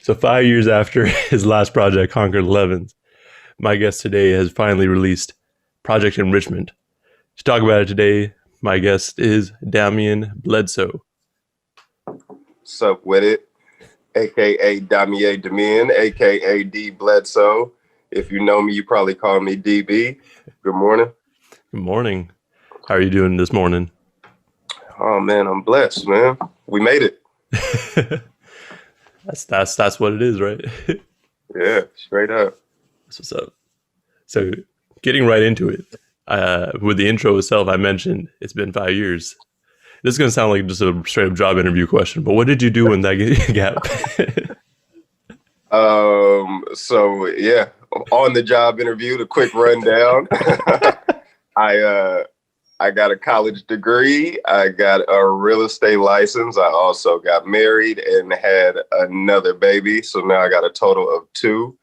So 5 years after his last project, Concord 11s, my guest today has finally released Project Enrichment. To talk about it today, my guest is Damian Bledsoe. What's up with it? AKA Damian, AKA D Bledsoe. If you know me, you probably call me DB. Good morning. Good morning. How are you doing this morning? Oh man, I'm blessed, man. We made it. That's what it is, right? Yeah, straight up. That's what's up. So getting right into it, with the intro itself, I mentioned it's been 5 years. This is going to sound like just a straight up job interview question, but what did you do in that gap? So yeah, on the job interview, the quick rundown. I got a college degree. I got a real estate license. I also got married and had another baby. So now I got a total of 2,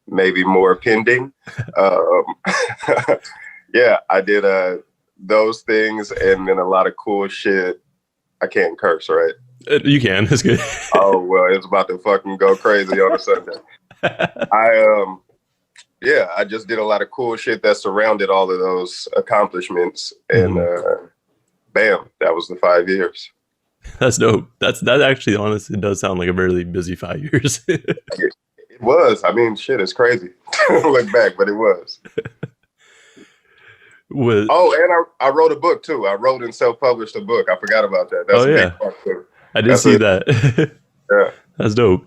maybe more pending. Yeah, I did those things and then a lot of cool shit. I can't curse, right? You can. It's good. Oh, well, it's about to fucking go crazy on a Sunday. I just did a lot of cool shit that surrounded all of those accomplishments. And bam, that was the 5 years. That's dope. That actually, honestly, does sound like a really busy 5 years. It was. I mean, shit, it's crazy. Look back, but it was. And I wrote a book too. I wrote and self-published a book. I forgot about that. That's a big part too. I did see that. Yeah. That's dope.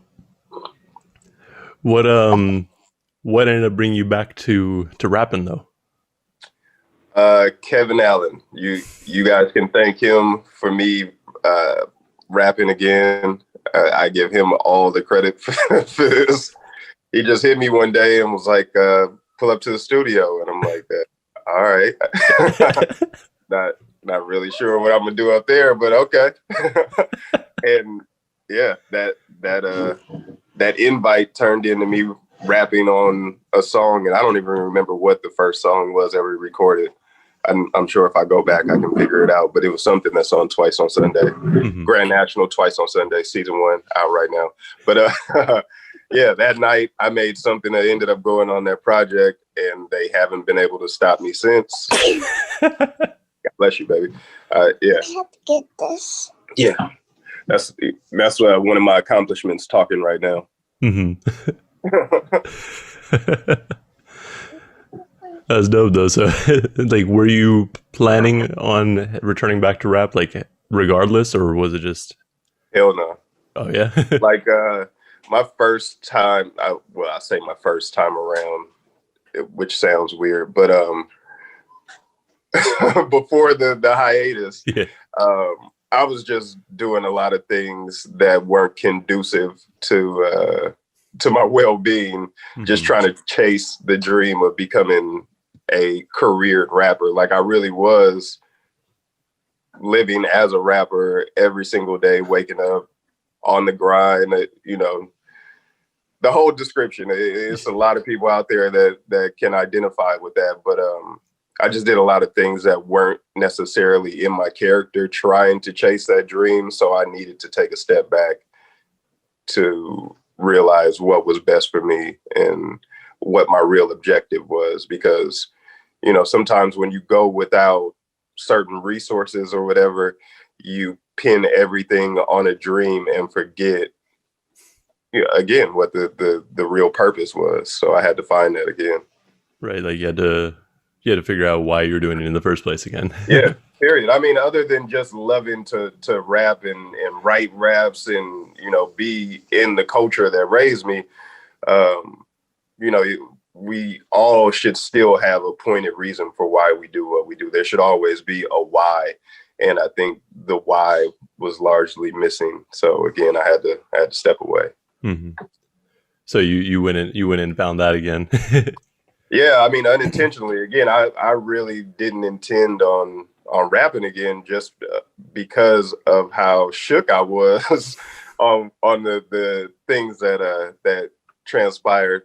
What ended up bringing you back to rapping though? Kevin Allen. You guys can thank him for me rapping again. I give him all the credit for this. He just hit me one day and was like, pull up to the studio. And I'm like, all right. Not really sure what I'm gonna do up there, but okay. And yeah, that invite turned into me rapping on a song, and I don't even remember what the first song was ever recorded. I'm sure if I go back, I can figure it out. But it was something that's on Twice on Sunday, Grand National Twice on Sunday, season 1 out right now. But yeah, that night I made something that ended up going on that project, and they haven't been able to stop me since. God bless you, baby. Yeah. I have to get this. Yeah, that's one of my accomplishments. Talking right now. That's dope though. So, like, were you planning on returning back to rap, like, regardless, or was it just? Hell no. Oh yeah. Like my first time. I say my first time around, which sounds weird, but before the hiatus, yeah. I was just doing a lot of things that weren't conducive to my well-being, just trying to chase the dream of becoming a career rapper. Like I really was living as a rapper every single day, waking up on the grind, the whole description. It's a lot of people out there that can identify with that, but I just did a lot of things that weren't necessarily in my character, trying to chase that dream. So I needed to take a step back to realize what was best for me and what my real objective was. Because, sometimes when you go without certain resources or whatever, you pin everything on a dream and forget, again, what the real purpose was. So I had to find that again. Right. Like you had to figure out why you were doing it in the first place again. Yeah. Period. I mean, other than just loving to rap and write raps and, be in the culture that raised me, we all should still have a pointed reason for why we do what we do. There should always be a why. And I think the why was largely missing. So again, I had to step away. So you went in and found that again. Yeah. I mean, unintentionally, again, I really didn't intend on rapping again, just because of how shook I was on the things that transpired,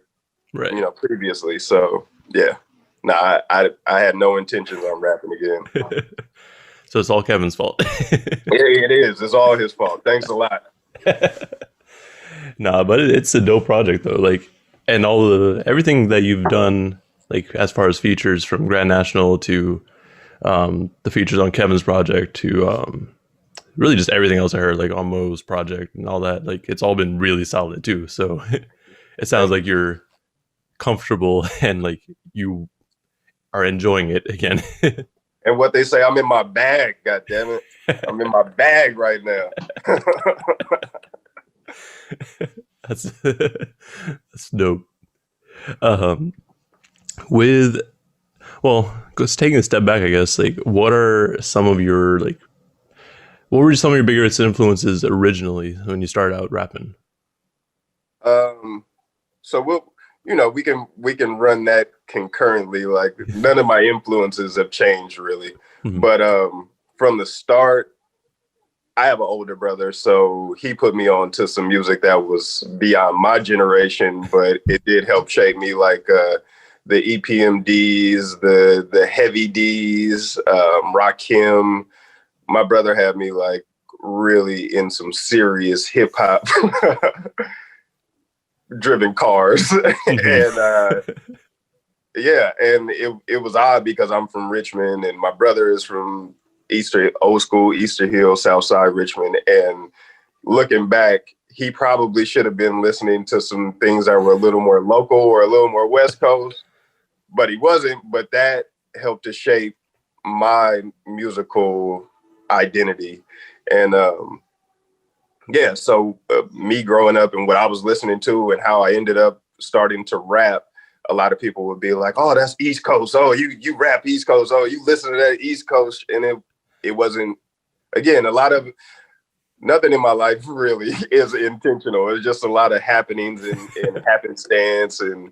right? Previously. So yeah, I had no intentions on rapping again. So it's all Kevin's fault. Yeah, it is. It's all his fault. Thanks a lot. Nah, but it's a dope project though. Like, and all the everything that you've done, like as far as features from Grand National to the features on Kevin's project to really just everything else I heard, like on Mo's project and all that. Like, it's all been really solid too. So it sounds Thank like you. you're comfortable and like you are enjoying it again. And what they say, I'm in my bag. God damn it, I'm in my bag right now. That's that's dope. Um, with well, just taking a step back, I guess. Like, what are some of your like? What were some of your biggest influences originally when you started out rapping? Um, so we can run that concurrently. Like none of my influences have changed really, Mm-hmm. but from the start, I have an older brother, so he put me on to some music that was beyond my generation, but it did help shape me, like the EPMDs, the Heavy D's, Rakim. My brother had me like really in some serious hip hop driven cars, and yeah, and it was odd because I'm from Richmond and my brother is from old school Easter Hill, South Side Richmond. And looking back, he probably should have been listening to some things that were a little more local or a little more West Coast, but he wasn't. But that helped to shape my musical identity. And yeah, so me growing up and what I was listening to and how I ended up starting to rap, a lot of people would be like, "Oh, that's East Coast. Oh, you rap East Coast. Oh, you listen to that East Coast." And it wasn't. Again, a lot of nothing in my life really is intentional. It's just a lot of happenings and happenstance, and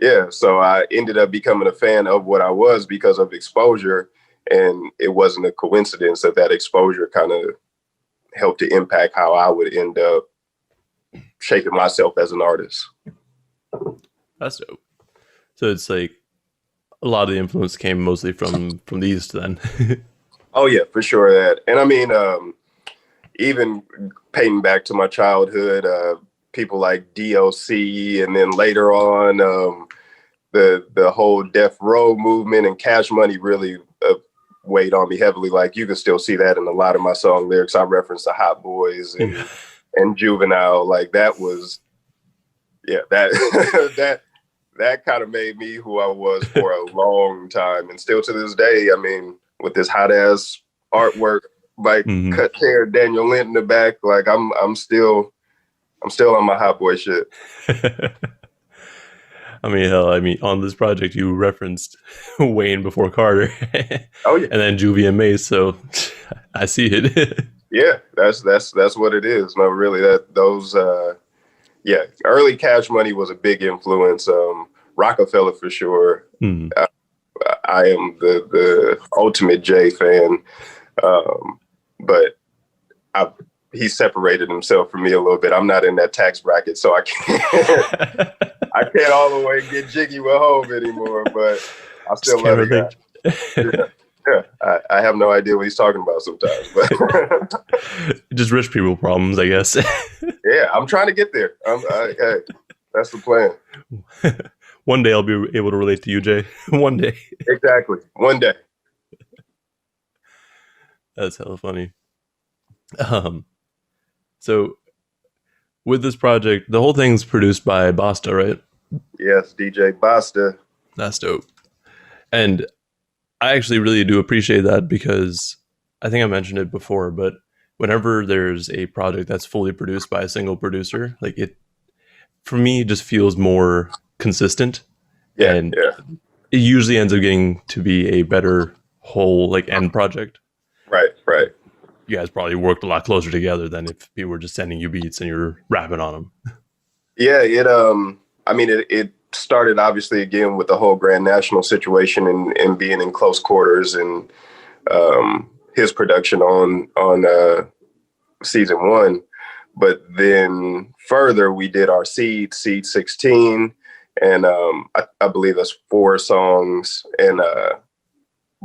yeah. So I ended up becoming a fan of what I was because of exposure, and it wasn't a coincidence that that exposure kind of helped to impact how I would end up shaping myself as an artist. That's dope. So it's like a lot of the influence came mostly from the East then. Oh yeah, for sure that. And I mean, even painting back to my childhood, people like DOC, and then later on, the whole Death Row movement and Cash Money really weighed on me heavily. Like you can still see that in a lot of my song lyrics. I reference the Hot Boys and Juvenile. Like that was, yeah, that that kind of made me who I was for a long time, and still to this day. I mean, with this hot ass artwork by Cut Hair Daniel Lent in the back, like I'm still on my Hot Boy shit. I mean, hell, I mean, on this project you referenced Wayne before Carter, Oh yeah, and then Juvie and Mace, so I see it. yeah, that's what it is. No, really, that those yeah, early Cash Money was a big influence. Rockefeller for sure. I am the ultimate Jay fan, but he separated himself from me a little bit. I'm not in that tax bracket, so I can't I can't all the way get jiggy with home anymore. But I still love the guy. Yeah, I have no idea what he's talking about sometimes, but just rich people problems, I guess. Yeah, I'm trying to get there. Hey, that's the plan. One day I'll be able to relate to you, Jay. One day. Exactly. One day. That's hella funny. So with this project, the whole thing's produced by Basta, right? Yes, DJ Basta. That's dope. And I actually really do appreciate that because I think I mentioned it before, but whenever there's a project that's fully produced by a single producer, like it, for me, it just feels more consistent. Yeah, and yeah. It usually ends up getting to be a better whole like end project. Right, right. You guys probably worked a lot closer together than if people were just sending you beats and you're rapping on them. Yeah, I mean it started obviously again with the whole Grand National situation and being in close quarters and his production on season 1. But then further we did our Seed 16, and I believe that's 4 songs, and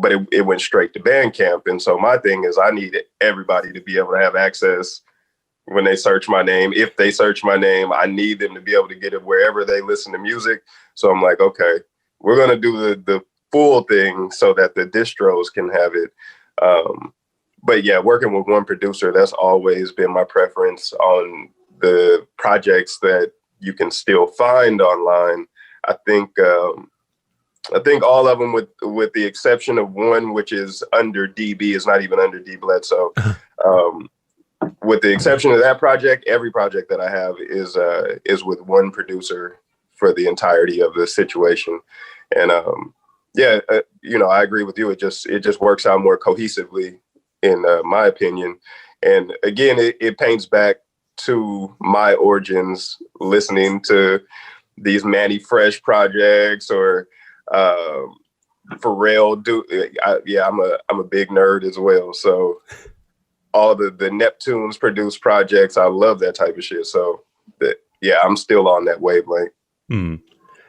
but it went straight to Bandcamp. And so my thing is I need everybody to be able to have access, when they search my name. If they search my name, I need them to be able to get it wherever they listen to music. So I'm like, okay, we're going to do the full thing so that the distros can have it. But yeah, working with one producer, that's always been my preference on the projects that you can still find online. I think all of them, with the exception of one, which is under DB, is not even under D Bledsoe. With the exception of that project, every project that I have is with one producer for the entirety of the situation. And I agree with you. It just works out more cohesively, in my opinion. And again, it paints back to my origins, listening to these Manny Fresh projects or Pharrell. I'm a big nerd as well. So all the Neptunes produced projects, I love that type of shit. So I'm still on that wavelength.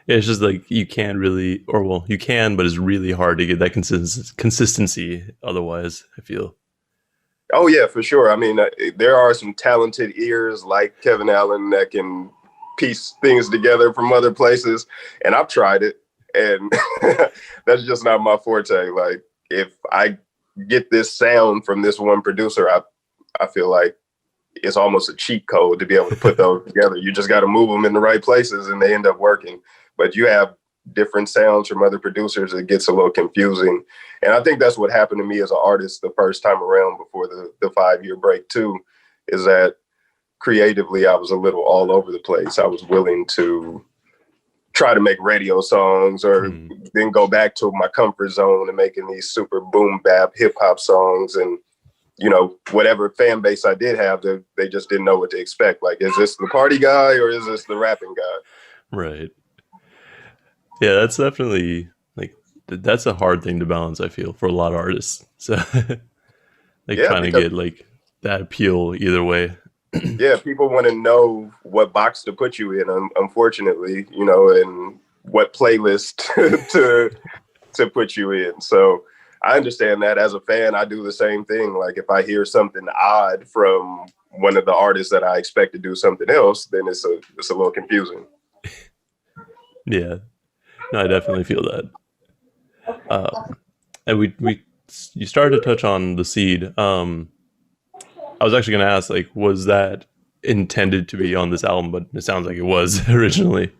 It's just like you can't really, you can, but it's really hard to get that consistency otherwise, I feel. Oh, yeah, for sure. I mean, there are some talented ears like Kevin Allen that can piece things together from other places. And I've tried it. And that's just not my forte. Like, if I get this sound from this one producer, I feel like it's almost a cheat code to be able to put those together. You just got to move them in the right places and they end up working. But you have different sounds from other producers, it gets a little confusing. And I think that's what happened to me as an artist the first time around before the 5-year break too, is that creatively I was a little all over the place. I was willing to try to make radio songs or then go back to my comfort zone and making these super boom bap hip hop songs. And, whatever fan base I did have, they just didn't know what to expect. Like, is this the party guy or is this the rapping guy? Right. Yeah, that's definitely that's a hard thing to balance, I feel, for a lot of artists. So trying to get that appeal either way. Yeah, people want to know what box to put you in, unfortunately, and what playlist to put you in. So I understand that. As a fan, I do the same thing. Like, if I hear something odd from one of the artists that I expect to do something else, then it's a little confusing. Yeah. No, I definitely feel that. And you started to touch on the seed. I was actually going to ask, was that intended to be on this album? But it sounds like it was originally.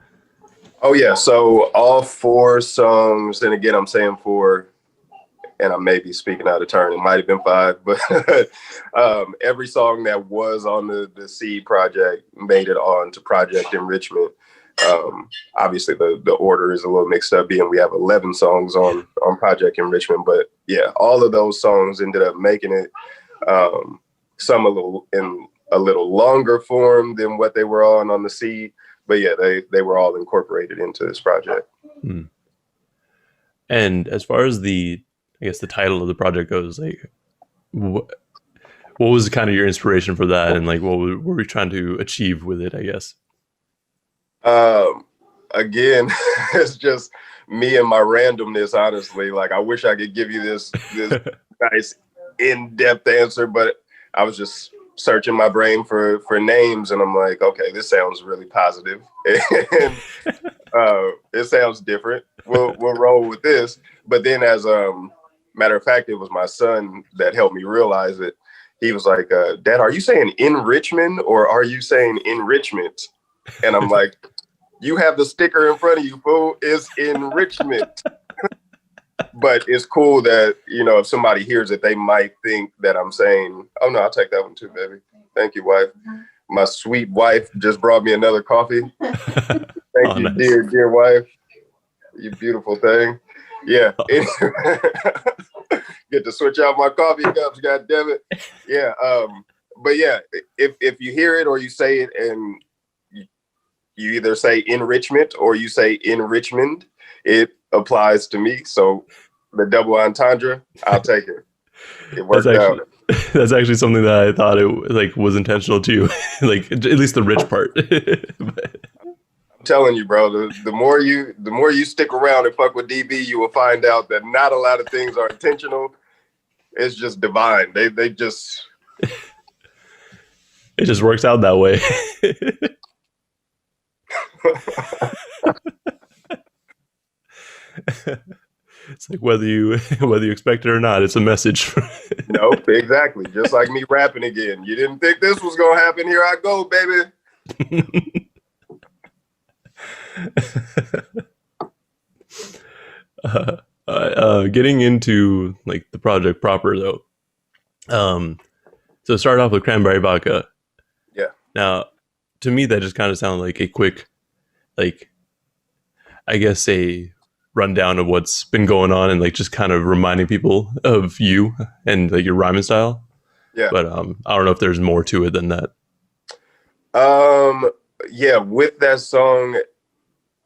Oh yeah. So all 4 songs, and again, I'm saying 4, and I may be speaking out of turn. It might have been 5, but every song that was on the seed project made it on to Project Enrichment. Obviously the order is a little mixed up, being we have 11 songs on Project Enrichment, but yeah, all of those songs ended up making it, some in a little longer form than what they were on the seed, but yeah, they were all incorporated into this project. And as far as the title of the project goes, what was kind of your inspiration for that, and what were we trying to achieve with it, I guess? Again, it's just me and my randomness, honestly. Like, I wish I could give you this nice in-depth answer, but I was just searching my brain for names, and I'm like, okay, this sounds really positive. And it sounds different. We'll roll with this. But then, as matter of fact, it was my son that helped me realize it. He was like, Dad, are you saying enrichment or are you saying enrichment? And I'm like, you have the sticker in front of you, fool. It's enrichment. But it's cool that, if somebody hears it, they might think that I'm saying, oh, no, I'll take that one too, baby. Thank you, wife. My sweet wife just brought me another coffee. Thank you, nice. dear wife. You beautiful thing. Yeah. Get to switch out my coffee cups, God damn it. Yeah. But yeah, if you hear it or you say it and you either say enrichment or you say enrichment, it applies to me. So the double entendre, I'll take it. It worked out. That's actually something that I thought it was intentional too. At least the rich part. I'm telling you, bro, the more you stick around and fuck with DB, you will find out that not a lot of things are intentional. It's just divine. They just It just works out that way. It's like whether you expect it or not, it's a message. Nope, exactly. Just like me rapping again. You didn't think this was gonna happen? Here I go, baby. Getting into like the project proper though. So start off with Cranberry Vodka. Yeah. Now, to me, that just kind of sounded like a quick, like, I guess a rundown of what's been going on and like just kind of reminding people of you and like your rhyming style. Yeah. But I don't know if there's more to it than that. Yeah, with that song,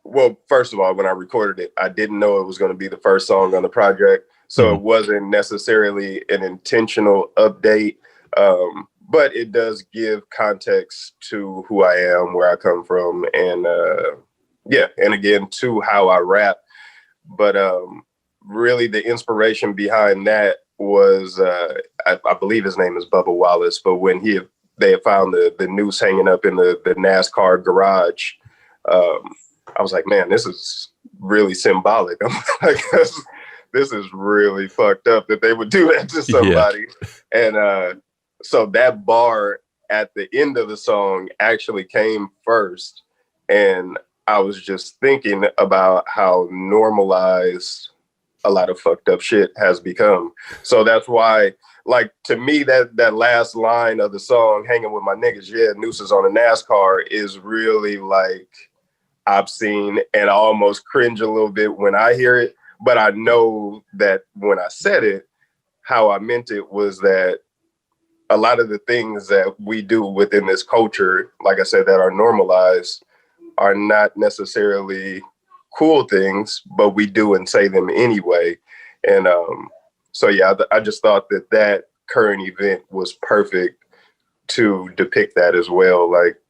well, first of all, when I recorded it, I didn't know it was going to be the first song on the project. So it wasn't necessarily an intentional update. But it does give context to who I am, where I come from, and and again, to how I rap. But really the inspiration behind that was, I believe his name is Bubba Wallace, but when they had found the noose hanging up in the NASCAR garage, I was like, man, this is really symbolic. I'm like, this is really fucked up that they would do that to somebody. Yeah. And so that bar at the end of the song actually came first. And I was just thinking about how normalized a lot of fucked up shit has become. So that's why, like, to me, that last line of the song, hanging with my niggas, yeah, nooses on a NASCAR, is really like obscene, and I almost cringe a little bit when I hear it. But I know that when I said it, how I meant it was that a lot of the things that we do within this culture, like I said, that are normalized, are not necessarily cool things, but we do and say them anyway. And so, yeah, I just thought that current event was perfect to depict that as well. Like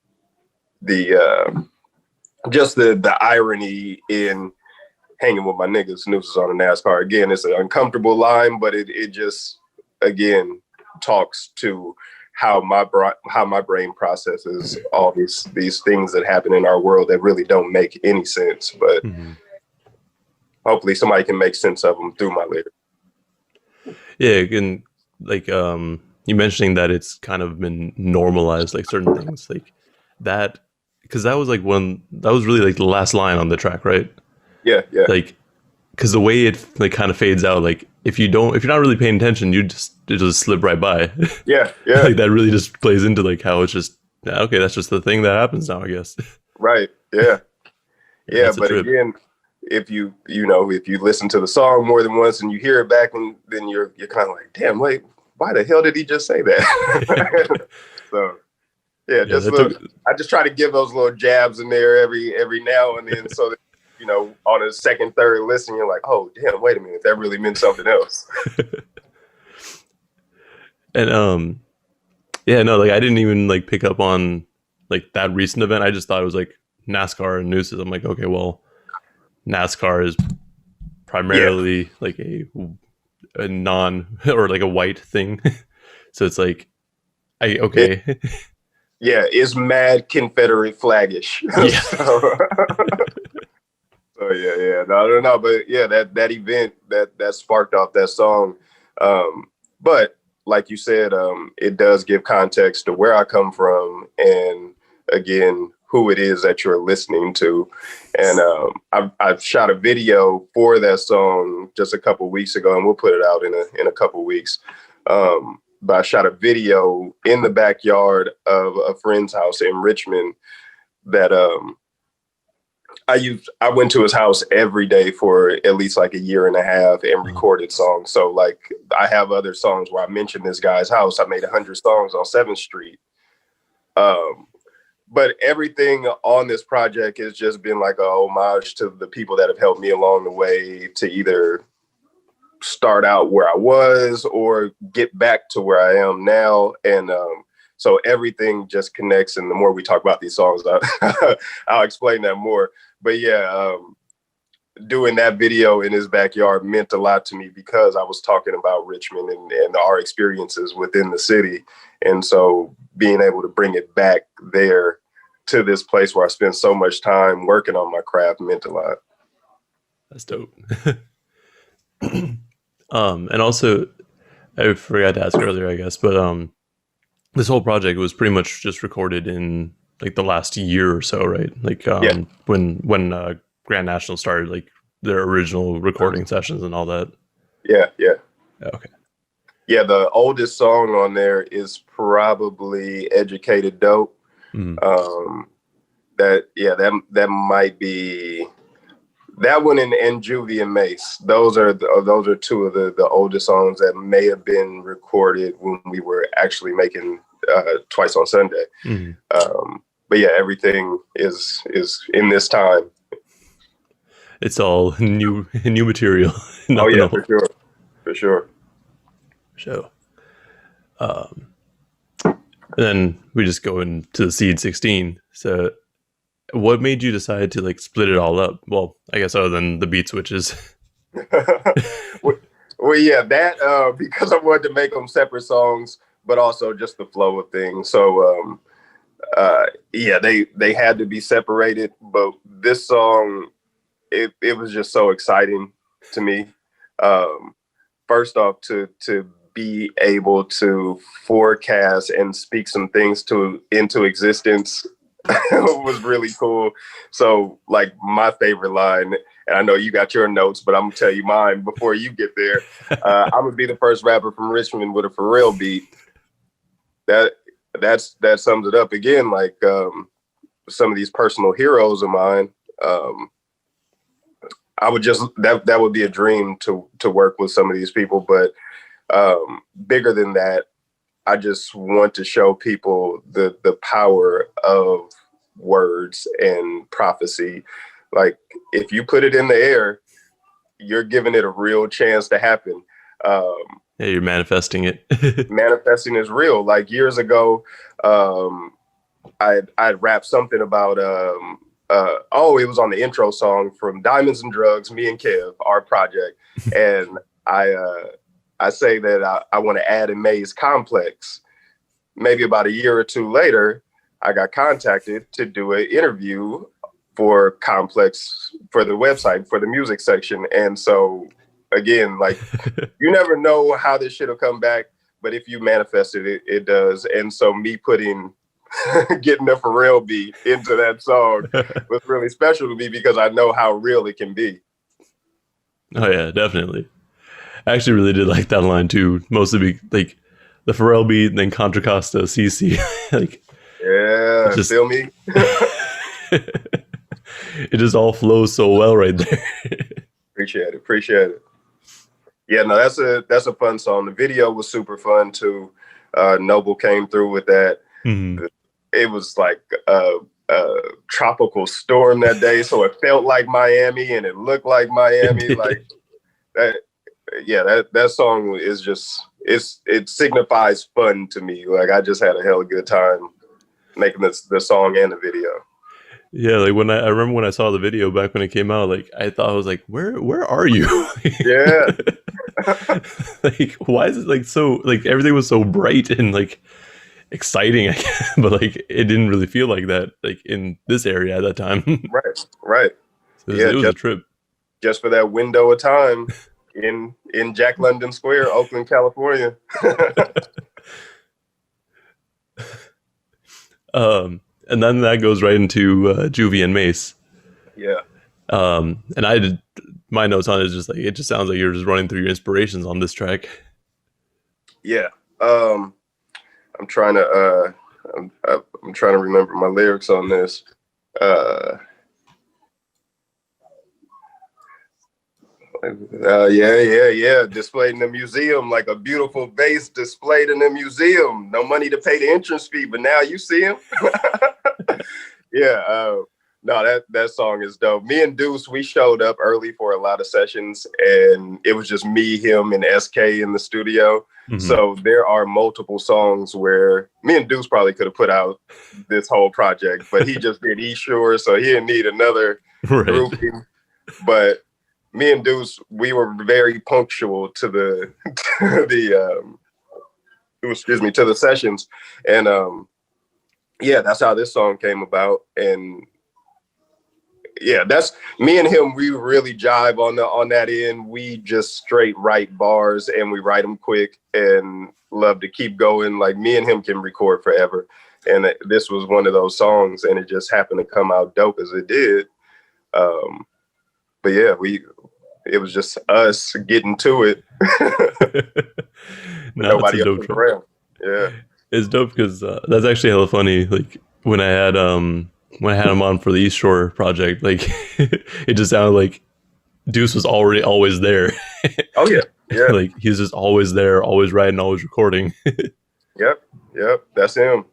just the irony in hanging with my niggas, nooses on a NASCAR. Again, it's an uncomfortable line, but it just, again, talks to how my brain processes all these things that happen in our world that really don't make any sense. But hopefully somebody can make sense of them through my lyrics. Yeah, and like you mentioning that it's kind of been normalized, like certain things like that, because that was really like the last line on the track, right? Yeah. Like, because the way it like kind of fades out, like if you're not really paying attention, it just slip right by. Yeah. Like that really just plays into like how it's just okay, that's just the thing that happens now, I guess. Right. Yeah. Yeah. But again, if you listen to the song more than once and you hear it back, and then you're kind of like, damn, wait, why the hell did he just say that? So yeah, I just try to give those little jabs in there every now and then, so that on a second, third listen, you're like, oh damn, wait a minute, that really meant something else. And yeah, no, like I didn't even like pick up on like that recent event. I just thought it was like NASCAR and nooses. I'm like, okay, well, NASCAR is primarily like a non or like a white thing. So it's like, okay. Yeah, it's mad Confederate flaggish. Yeah. So yeah. No. But yeah, that event that sparked off that song. But like you said, it does give context to where I come from, and again, who it is that you're listening to. And I've shot a video for that song just a couple weeks ago, and we'll put it out in a couple weeks. But I shot a video in the backyard of a friend's house in Richmond that I went to his house every day for at least like a year and a half and recorded songs. So like I have other songs where I mentioned this guy's house. I made 100 songs on 7th Street. But everything on this project has just been like a homage to the people that have helped me along the way to either start out where I was or get back to where I am now. And so everything just connects. And the more we talk about these songs, I'll explain that more. But yeah, doing that video in his backyard meant a lot to me because I was talking about Richmond and our experiences within the city. And so being able to bring it back there to this place where I spent so much time working on my craft meant a lot. That's dope. And also, I forgot to ask earlier, I guess, but this whole project was pretty much just recorded in like the last year or so, right? Like when Grand National started, like their original recording sessions and all that. Yeah. Okay. Yeah, the oldest song on there is probably "Educated Dope." That might be that one and Juvie and Mace. Those are two of the oldest songs that may have been recorded when we were actually making Twice on Sunday. But yeah, everything is in this time. It's all new material. Oh yeah, for sure. So, then we just go into the Seed 16. So, what made you decide to like split it all up? Well, I guess other than the beat switches. Well, yeah, that because I wanted to make them separate songs, but also just the flow of things. So, they had to be separated. But this song, it was just so exciting to me. First off, to be able to forecast and speak some things into existence was really cool. So like my favorite line, and I know you got your notes, but I'm gonna tell you mine before you get there. I'm gonna be the first rapper from Richmond with a Pharrell beat. That sums it up again. Like some of these personal heroes of mine. I would just that would be a dream to work with some of these people, but bigger than that, I just want to show people the power of words and prophecy. Like if you put it in the air, you're giving it a real chance to happen. Yeah, you're manifesting it. Manifesting is real. Like years ago, I'd rapped something about it was on the intro song from Diamonds and Drugs, me and Kev, our project, and I say that I want to add a Maze Complex. Maybe about a year or two later, I got contacted to do an interview for Complex for the website, for the music section. And so, again, like, you never know how this shit will come back, but if you manifest it, it does. And so me getting the Pharrell beat into that song was really special to me because I know how real it can be. Oh, yeah, definitely. I actually really did like that line too. Mostly like the Pharrell beat, and then Contra Costa, CC. Like, yeah, just, feel me? It just all flows so well right there. Appreciate it. Yeah, no, that's a fun song. The video was super fun too. Noble came through with that. Mm-hmm. It was like a tropical storm that day, so it felt like Miami and it looked like Miami. Like that. Yeah, that song is just it signifies fun to me. Like I just had a hell of a good time making the song and the video. Yeah, like when I remember when I saw the video back when it came out, like I thought I was like, where are you? Yeah. Like why is it like so like everything was so bright and like exciting, but like it didn't really feel like that like in this area at that time. Right. So it was a trip. Just for that window of time. In Jack London Square, Oakland, California. And then that goes right into Juvie and Mace. Yeah. And I did my notes on it is just like it just sounds like you're just running through your inspirations on this track. Yeah. I'm trying to remember my lyrics on this. Yeah. Displayed in the museum like a beautiful vase displayed in the museum. No money to pay the entrance fee, but now you see him. Yeah. No, that song is dope. Me and Deuce, we showed up early for a lot of sessions, and it was just me, him, and SK in the studio. Mm-hmm. So there are multiple songs where me and Deuce probably could have put out this whole project, but he just did Sure, so he didn't need another grouping. But me and Deuce, we were very punctual to the to to the sessions, and yeah, that's how this song came about. And yeah, that's me and him. We really jive on that end. We just straight write bars, and we write them quick, and love to keep going. Like me and him can record forever. And this was one of those songs, and it just happened to come out dope as it did. But yeah, it was just us getting to it. Nobody else was around. Yeah, it's dope because that's actually hella funny. Like when I had him on for the East Shore project, like it just sounded like Deuce was already always there. Oh yeah, yeah. Like he's just always there, always writing, always recording. Yep, that's him.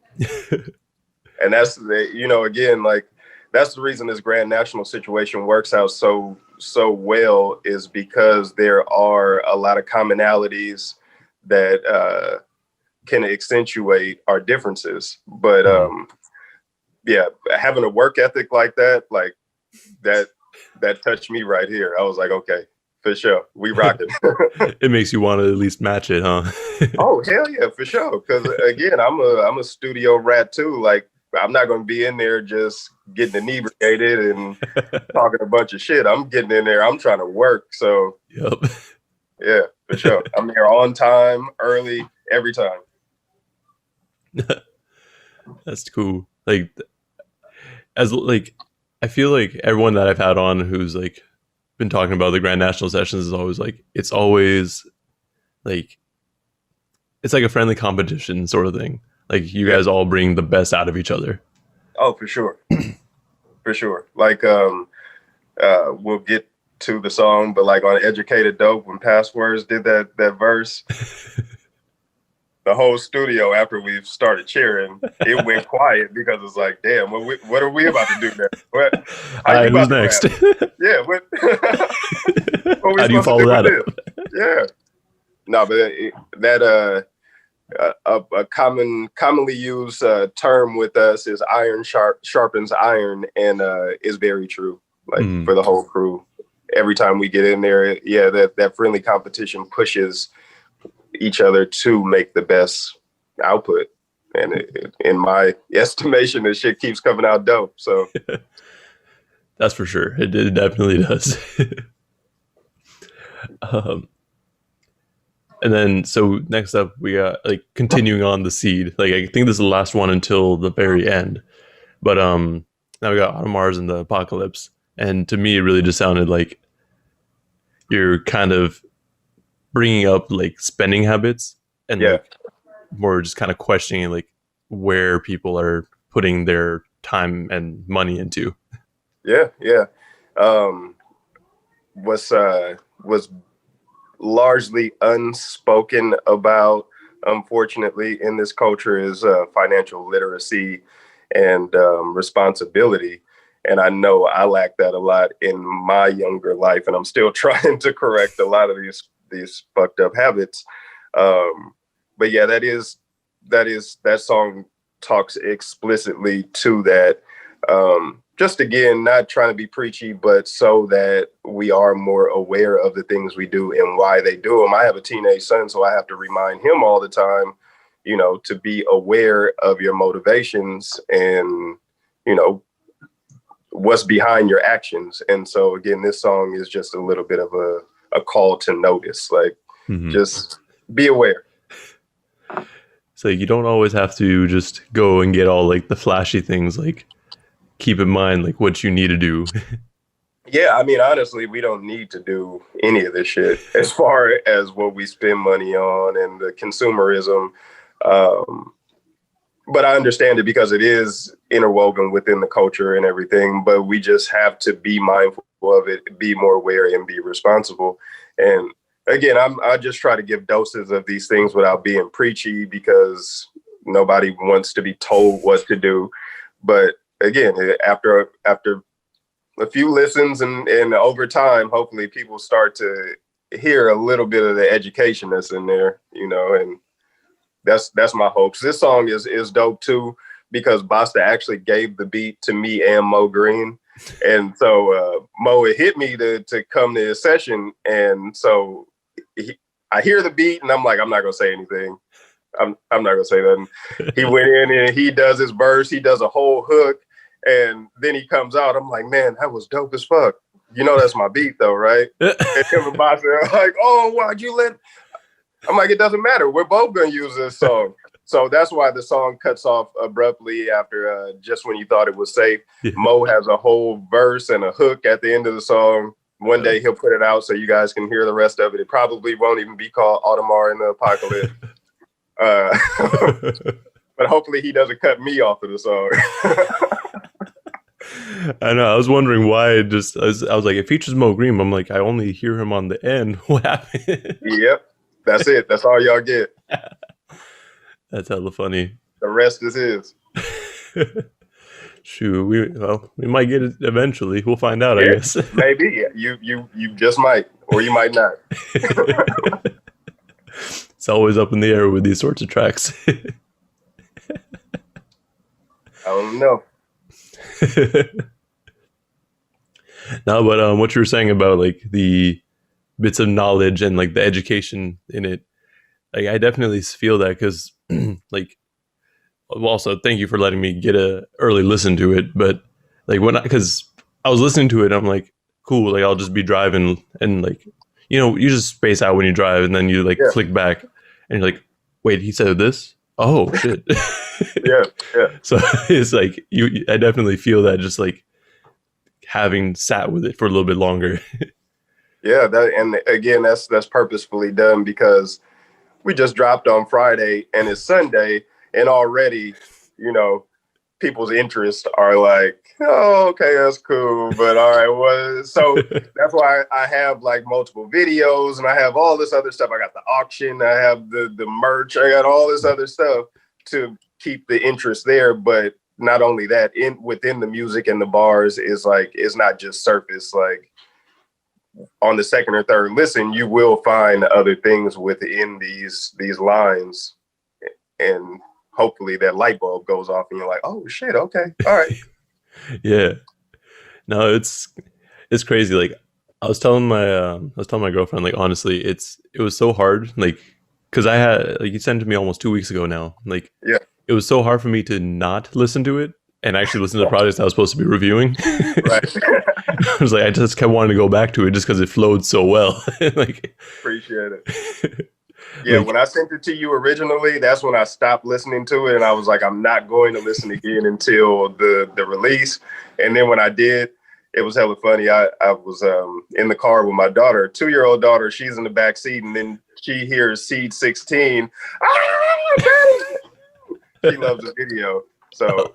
And that's again, like that's the reason this Grand National situation works out so well, is because there are a lot of commonalities that can accentuate our differences. But yeah, having a work ethic like that, that touched me right here. I was like, okay, for sure, we rock it. It makes you want to at least match it, huh? Oh hell yeah, for sure. Because again, I'm a studio rat too. Like I'm not going to be in there just getting inebriated and talking a bunch of shit. I'm getting in there. I'm trying to work. So yep. Yeah, for sure. I'm here on time, early, every time. That's cool. Like I feel like everyone that I've had on who's like been talking about the Grand National sessions is always like it's like a friendly competition sort of thing. Like you guys all bring the best out of each other. Oh, for sure. For sure. Like we'll get to the song, but like on Educated Dope, when Passwords did that verse, the whole studio, after we've started cheering, it went quiet because it's like, damn, what are we about to do next? What? All right, who's next? Yeah. What how do you follow that up? Yeah. No, but a commonly used term with us is iron sharpens iron, and is very true. Like for the whole crew, every time we get in there, yeah, that friendly competition pushes each other to make the best output. And in my estimation, this shit keeps coming out dope. So that's for sure. It definitely does. And then, so next up, we got like continuing on the seed. Like I think this is the last one until the very end. But now we got On Mars and the Apocalypse. And to me, it really just sounded like you're kind of bringing up like spending habits and like more just kind of questioning like where people are putting their time and money into. Yeah. Was largely unspoken about, unfortunately, in this culture is financial literacy and responsibility. And I know I lack that a lot in my younger life, and I'm still trying to correct a lot of these fucked up habits. But yeah, that song talks explicitly to that. Just again, not trying to be preachy, but so that we are more aware of the things we do and why they do them. I have a teenage son, so I have to remind him all the time, to be aware of your motivations and, what's behind your actions. And so again, this song is just a little bit of a call to notice, like just be aware. So you don't always have to just go and get all like the flashy things, like keep in mind like what you need to do. Yeah, I mean, honestly, we don't need to do any of this shit as far as what we spend money on and the consumerism. But I understand it because it is interwoven within the culture and everything, but we just have to be mindful of it, be more aware, and be responsible. And again, I just try to give doses of these things without being preachy, because nobody wants to be told what to do. But again, after a few listens and over time, hopefully people start to hear a little bit of the education that's in there, and that's my hopes. This song is dope too, because Basta actually gave the beat to me and Mo Green. And so Mo had hit me to come to his session. And so I hear the beat and I'm like, I'm not going to say anything. I'm not going to say nothing. He went in and he does his verse. He does a whole hook. And then he comes out. I'm like, man, that was dope as fuck. You know, that's my beat though, right? And him and Boss are like, oh, why'd you let... I'm like, it doesn't matter. We're both going to use this song. So that's why the song cuts off abruptly after just when you thought it was safe. Yeah. Mo has a whole verse and a hook at the end of the song. One day he'll put it out so you guys can hear the rest of it. It probably won't even be called Audemars in the Apocalypse. But hopefully he doesn't cut me off of the song. I know. I was wondering why I was like, it features Mo Green. I'm like, I only hear him on the end. What happened? Yep. That's it. That's all y'all get. That's hella funny. The rest is his. Shoot, we might get it eventually. We'll find out, I guess. Maybe. You just might, or you might not. It's always up in the air with these sorts of tracks. I don't know. No, but what you were saying about like the bits of knowledge and like the education in it, like I definitely feel that because like, well, also thank you for letting me get a early listen to it. But like because I was listening to it, I'm like, cool, like I'll just be driving and like, you know, you just space out when you drive and then you like click back and you're like, wait, he said this? Oh shit. Yeah. So it's like I definitely feel that just like having sat with it for a little bit longer. Yeah, and again, that's purposefully done because we just dropped on Friday and it's Sunday, and already, you know, people's interests are like, oh, okay, that's cool, but all right, well, so that's why I have like multiple videos and I have all this other stuff. I got the auction, I have the merch, I got all this other stuff to keep the interest there. But not only that, within the music and the bars is like, it's not just surface. Like on the second or third listen, you will find other things within these lines, and hopefully that light bulb goes off and you're like, oh shit, okay, all right. Yeah, no, it's crazy. Like I was telling my girlfriend, like honestly, it was so hard, like because I had like you sent it to me almost 2 weeks ago now. Like it was so hard for me to not listen to it and actually listen to the projects I was supposed to be reviewing. Right. I was like, I just kept wanting to go back to it just because it flowed so well. Like, appreciate it. Yeah, like, when I sent it to you originally, that's when I stopped listening to it, and I was like, I'm not going to listen again until the release. And then when I did, it was hella funny. I was in the car with my daughter, 2-year-old daughter. She's in the back seat, and then she hears Seed 16. She loves the video, so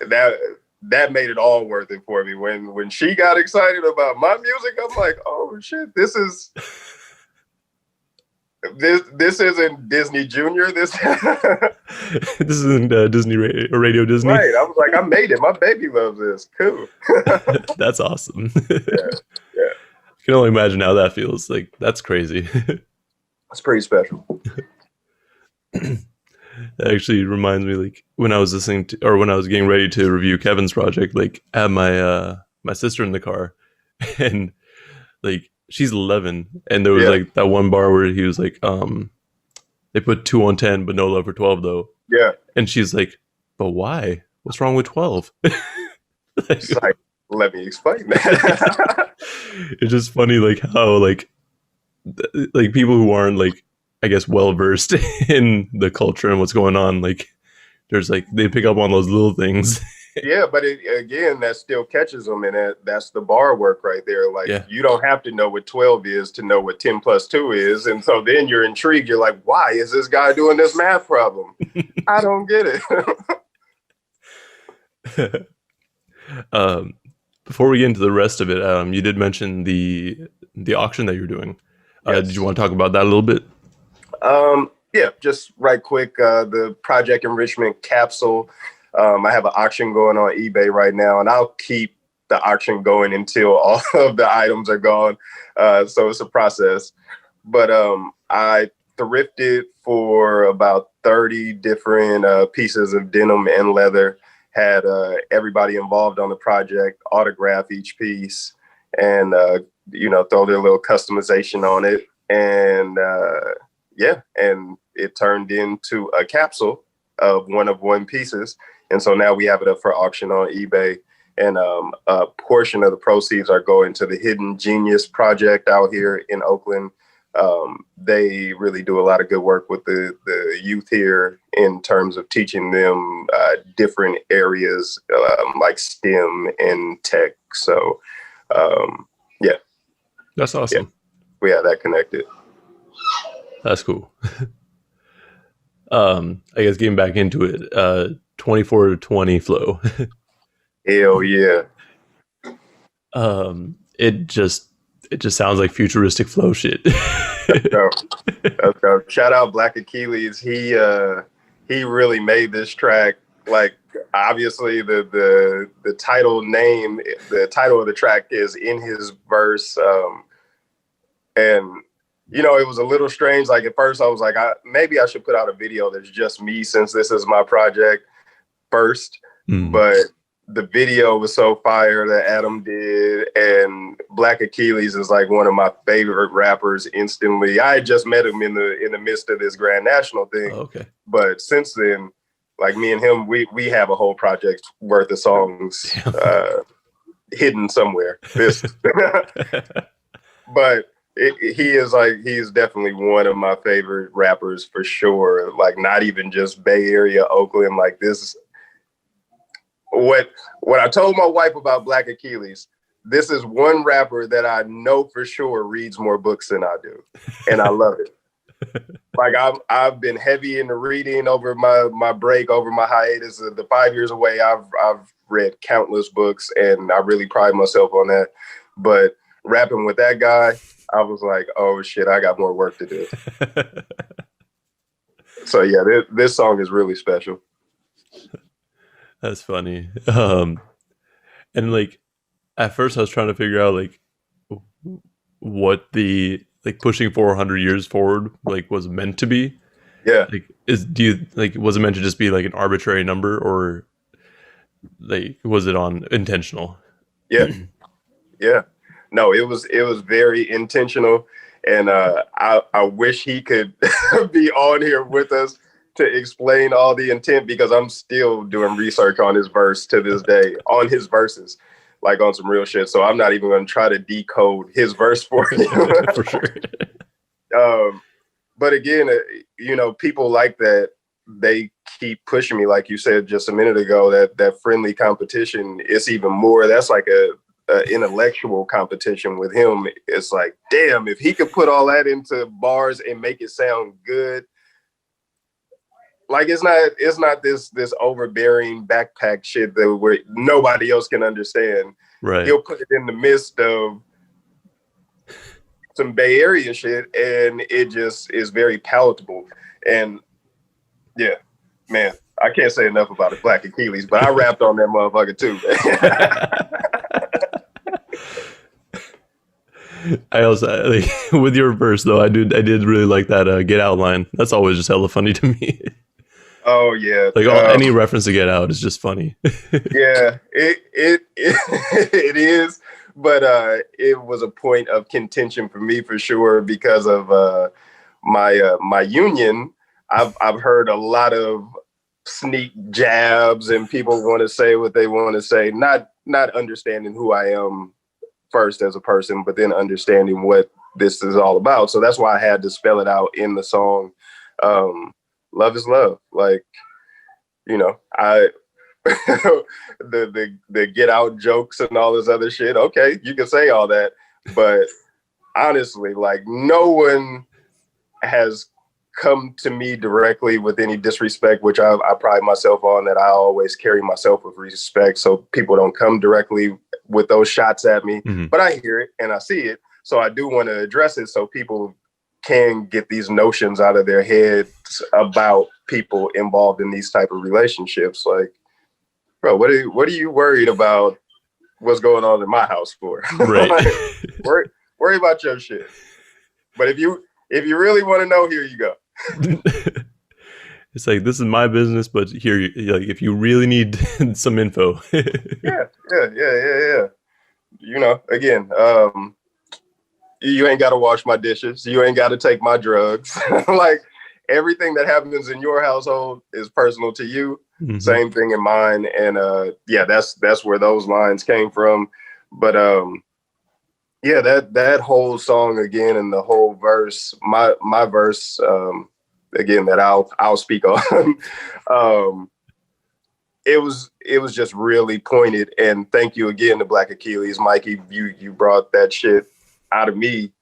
that made it all worth it for me. When she got excited about my music, I'm like, oh shit, this isn't Disney Junior. This isn't Disney Radio Disney. Right. I was like, I made it. My baby loves this. Cool. That's awesome. Yeah. I can only imagine how that feels. Like that's crazy. It's pretty special. That actually reminds me, like when I was listening to, or when I was getting ready to review Kevin's project, like I had my sister in the car, and like she's 11, and there was like that one bar where he was like, they put 2 on 10, but no love for 12 though. Yeah, and she's like, but why? What's wrong with 12? like, let me explain that. It's just funny, like how like people who aren't like, I guess, well versed in the culture and what's going on, like there's like they pick up on those little things. Yeah, but again, that still catches them, and that's the bar work right there. Like you don't have to know what 12 is to know what 10 plus 2 is, and so then you're intrigued. You're like, why is this guy doing this math problem? I don't get it. Before we get into the rest of it, you did mention the auction that you're doing. Yes. Did you want to talk about that a little bit? Yeah, just right quick. The Project Enrichment Capsule. I have an auction going on eBay right now, and I'll keep the auction going until all of the items are gone. So it's a process. But I thrifted for about 30 different pieces of denim and leather, had everybody involved on the project autograph each piece and, throw their little customization on it. And and it turned into a capsule of one pieces. And so now we have it up for auction on eBay. And a portion of the proceeds are going to the Hidden Genius Project out here in Oakland. They really do a lot of good work with the youth here in terms of teaching them different areas like STEM and tech. So, That's awesome. Yeah, we have that connected. That's cool. I guess getting back into it, 24 to 20 flow. Hell yeah. It just sounds like futuristic flow shit. Let's go. Shout out Black Achilles. He really made this track. Like, obviously the title of the track is in his verse. And it was a little strange. Like at first I was like, maybe I should put out a video that's just me since this is my project first. But the video was so fire that Adam did, and Black Achilles is like one of my favorite rappers instantly. I had just met him in the midst of this Grand National thing. Oh, okay. But since then, like me and him, we have a whole project worth of songs hidden somewhere. But he's definitely one of my favorite rappers for sure. Like not even just Bay Area, Oakland, like this. What I told my wife about Black Achilles, this is one rapper that I know for sure reads more books than I do. And I love it. Like I've been heavy into reading over my break, over my hiatus. The 5 years away, I've read countless books and I really pride myself on that. But rapping with that guy, I was like, oh shit, I got more work to do. So yeah, this song is really special. That's funny. And like at first I was trying to figure out like what the like pushing 400 years forward like was meant to be. Yeah. Like was it meant to just be like an arbitrary number, or like was it intentional? Yeah. Yeah. No, it was very intentional, and I wish he could be on here with us to explain all the intent, because I'm still doing research on his verse to this day, on his verses, like on some real shit. So I'm not even going to try to decode his verse for you. For sure. But again, people like that, they keep pushing me, like you said just a minute ago, that friendly competition. It's even more. That's like a intellectual competition with him. It's like, damn, if he could put all that into bars and make it sound good. Like it's not this overbearing backpack shit where nobody else can understand. Right. He'll put it in the midst of some Bay Area shit, and it just is very palatable. And yeah, man, I can't say enough about it, Black Achilles, but I rapped on that motherfucker too. I also like, with your verse though, I did really like that Get Out line. That's always just hella funny to me. Oh yeah, like any reference to Get Out is just funny. Yeah, it is, but it was a point of contention for me for sure because of my union. I've heard a lot of sneak jabs and people want to say what they want to say, not understanding who I am first as a person, but then understanding what this is all about. So that's why I had to spell it out in the song. Love is love. Like, I the get out jokes and all this other shit. Okay, you can say all that, but honestly, like no one has come to me directly with any disrespect, which I pride myself on, that I always carry myself with respect. So people don't come directly with those shots at me, but I hear it and I see it. So I do want to address it so people can get these notions out of their heads about people involved in these type of relationships. Like, bro, what are you worried about what's going on in my house for? Right. Like, worry about your shit. But if you really want to know, here you go. It's like, this is my business, but here, like, if you really need some info. Yeah. Again, you ain't got to wash my dishes. You ain't got to take my drugs. Like, everything that happens in your household is personal to you. Mm-hmm. Same thing in mine. And that's where those lines came from. But that whole song again, and the whole verse, my verse, again, that I'll speak on. It was just really pointed. And thank you again to Black Achilles, Mikey. You brought that shit out of me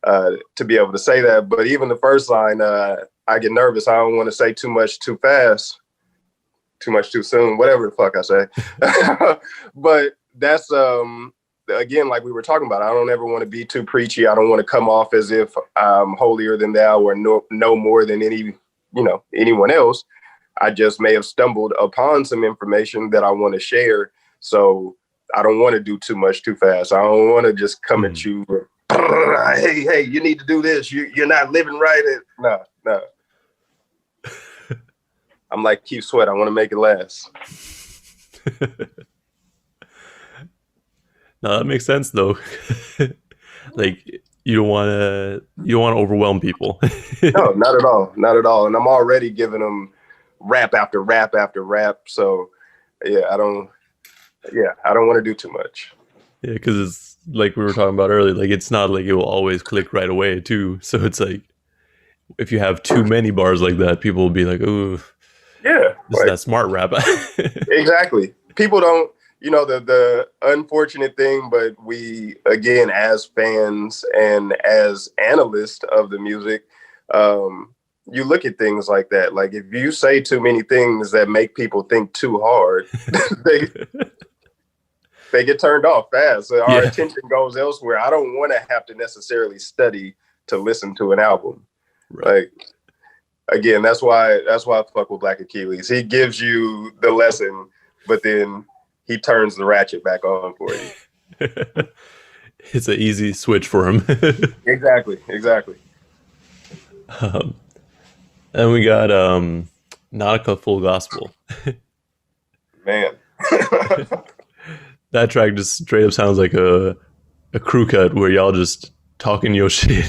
to be able to say that. But even the first line, I get nervous. I don't want to say too much too fast, too much too soon, whatever the fuck I say. But that's again, like we were talking about, I don't ever want to be too preachy. I don't want to come off as if I'm holier than thou or no more than anyone else. I just may have stumbled upon some information that I want to share. So I don't want to do too much too fast. I don't want to just come at you. Hey, you need to do this. You're not living right. No. I'm like Keith Sweat. I want to make it last. No, that makes sense though. Like, you don't want to overwhelm people. No, not at all. And I'm already giving them rap after rap after rap. So I don't want to do too much. Yeah, because it's like we were talking about earlier, like, it's not like it will always click right away too. So it's like, if you have too many bars like that, people will be like, "Oh, yeah, this is that smart rap." Exactly. People don't, the unfortunate thing, but we, again, as fans and as analysts of the music, you look at things like that. Like, if you say too many things that make people think too hard, they get turned off fast. So our attention goes elsewhere. I don't want to have to necessarily study to listen to an album. Right. Like, again, that's why I fuck with Black Achilles. He gives you the lesson, but then he turns the ratchet back on for you. It's an easy switch for him. Exactly. And we got Nautica Full Gospel. Man. That track just straight up sounds like a crew cut where y'all just talking your shit.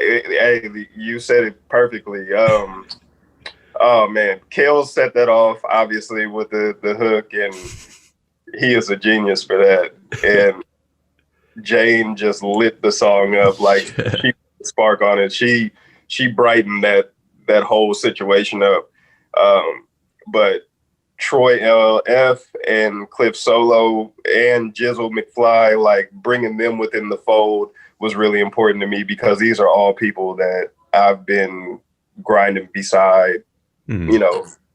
Hey, you said it perfectly. Oh man, Kale set that off obviously with the hook, and he is a genius for that. And Jane just lit the song up, like, she put a spark on it. She brightened that whole situation up. But Troy LF and Cliff Solo and Jizzle McFly, like, bringing them within the fold was really important to me, because these are all people that I've been grinding beside,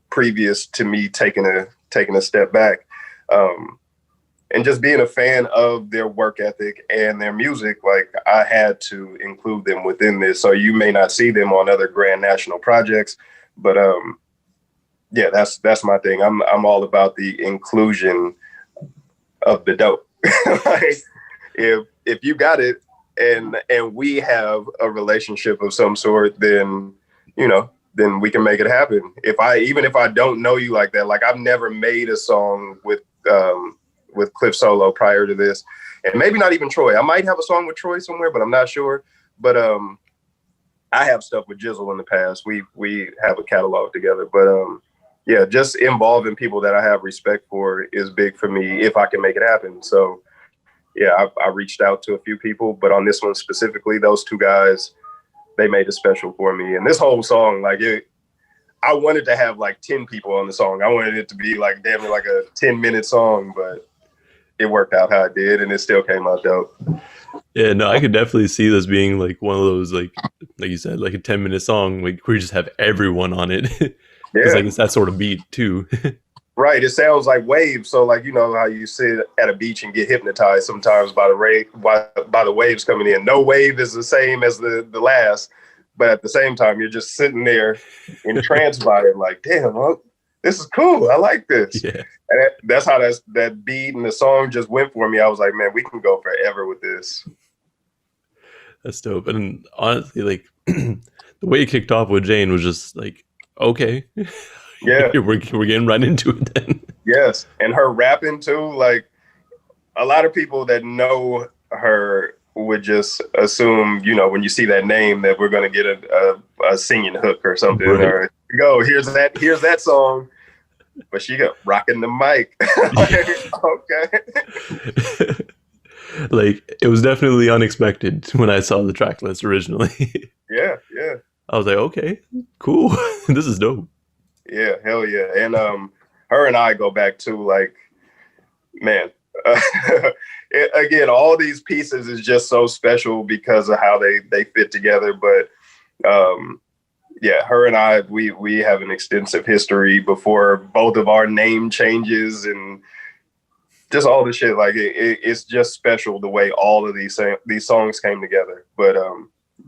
previous to me taking a step back. And just being a fan of their work ethic and their music, like, I had to include them within this. So you may not see them on other grand national projects, but that's my thing. I'm all about the inclusion of the dope. Like, if you got it and we have a relationship of some sort, then we can make it happen. Even if I don't know you like that, like, I've never made a song with Cliff Solo prior to this, and maybe not even Troy. I might have a song with Troy somewhere, but I'm not sure. But I have stuff with Jizzle in the past. We have a catalog together, but just involving people that I have respect for is big for me if I can make it happen. So I reached out to a few people, but on this one specifically, those two guys, they made it special for me. And this whole song, like, I wanted to have like 10 people on the song. I wanted it to be like damn near like a 10-minute song, but it worked out how it did, and it still came out dope. Yeah, no, I could definitely see this being like one of those, like you said, like a 10-minute song, like, where you just have everyone on it. It's like, it's that sort of beat too. Right. It sounds like waves. So, like, how you sit at a beach and get hypnotized sometimes by the waves coming in. No wave is the same as the last, but at the same time, you're just sitting there entranced by it. Like, damn, this is cool. I like this. Yeah. And that's how that beat and the song just went for me. I was like, man, we can go forever with this. That's dope. And honestly, like, the way it kicked off with Jane was just like, Okay. Yeah. we're getting right into it then. Yes. And her rapping too, like a lot of people that know her would just assume, you know, when you see that name that we're going to get a singing hook or something, Right. or go, here's that song. But she got rocking the mic. Like, okay. Like, it was definitely unexpected when I saw the track list originally. Yeah, yeah. I was like, okay, cool. This is dope. Yeah, hell yeah. And her and I go back to like, man, again, all these pieces is just so special because of how they fit together. But yeah, her and I, we have an extensive history before both of our name changes and just all the shit. Like it's just special the way all of these songs came together. But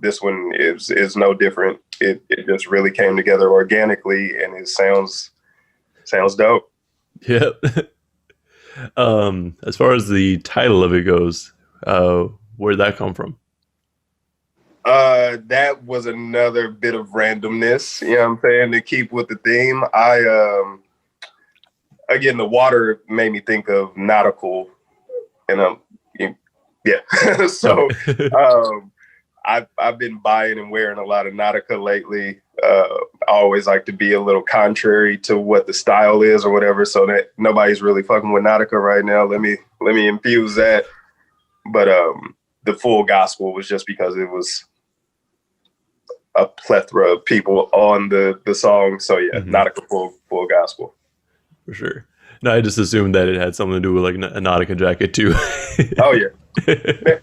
this one is no different. It just really came together organically, and it sounds dope. Yep. As far as the title of it goes, where'd that come from? That was another bit of randomness, you know what I'm saying, to keep with the theme. I again, the water made me think of nautical, and yeah. So I've been buying and wearing a lot of Nautica lately. I always like to be a little contrary to what the style is or whatever, so that nobody's really fucking with Nautica right now. Let me infuse that. But the full gospel was just because it was a plethora of people on the song. So yeah, Nautica full gospel. For sure. No, I just assumed that it had something to do with like a Nautica jacket too. Oh yeah,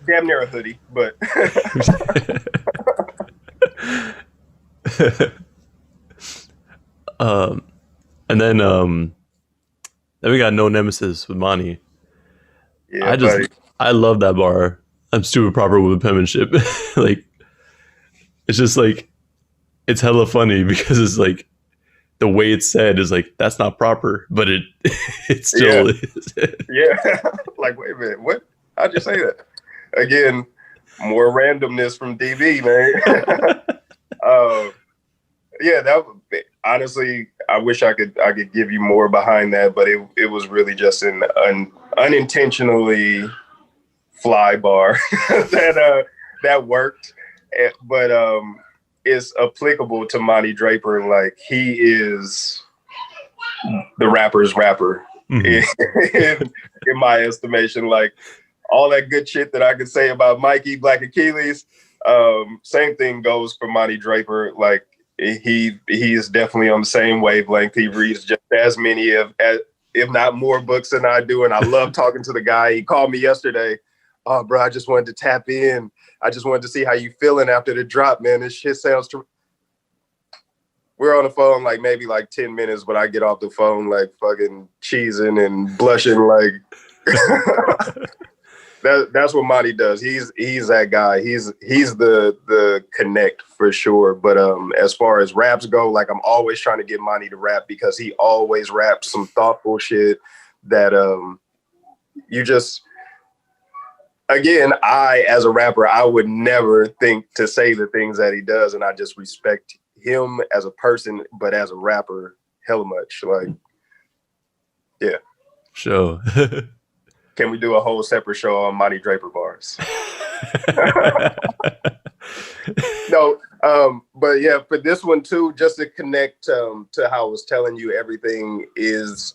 damn near a hoodie, but and then we got No Nemesis with Monty. yeah, I love that bar. I'm stupid proper with penmanship. Like, it's just like, it's hella funny because it's like the way it's said is like, that's not proper, but it still is. Yeah. Like, wait a minute, what? How'd you say that? Again, more randomness from DB, man. Yeah, that honestly, I wish I could give you more behind that, but it was really just an unintentionally fly bar that worked, but it's applicable to Monty Draper. Like, he is the rapper's rapper in my estimation. Like, all that good shit that I could say about Mikey Black Achilles, same thing goes for Monty Draper. Like, he is definitely on the same wavelength. He reads just as many if not more books than I do, and I love talking to the guy. He called me yesterday. Oh, bro, I just wanted to tap in. I just wanted to see how you feeling after the drop, man. This shit sounds true. We're on the phone like maybe like 10 minutes, but I get off the phone like fucking cheesing and blushing like that's what Monty does. He's that guy. He's the connect for sure. But as far as raps go, like, I'm always trying to get Monty to rap because he always raps some thoughtful shit that you just, again, as a rapper, I would never think to say the things that he does, and I just respect him as a person, but as a rapper, hella much. Like, yeah. Sure. Can we do a whole separate show on Monty Draper bars? No, but yeah, for this one too, just to connect to how I was telling you, everything is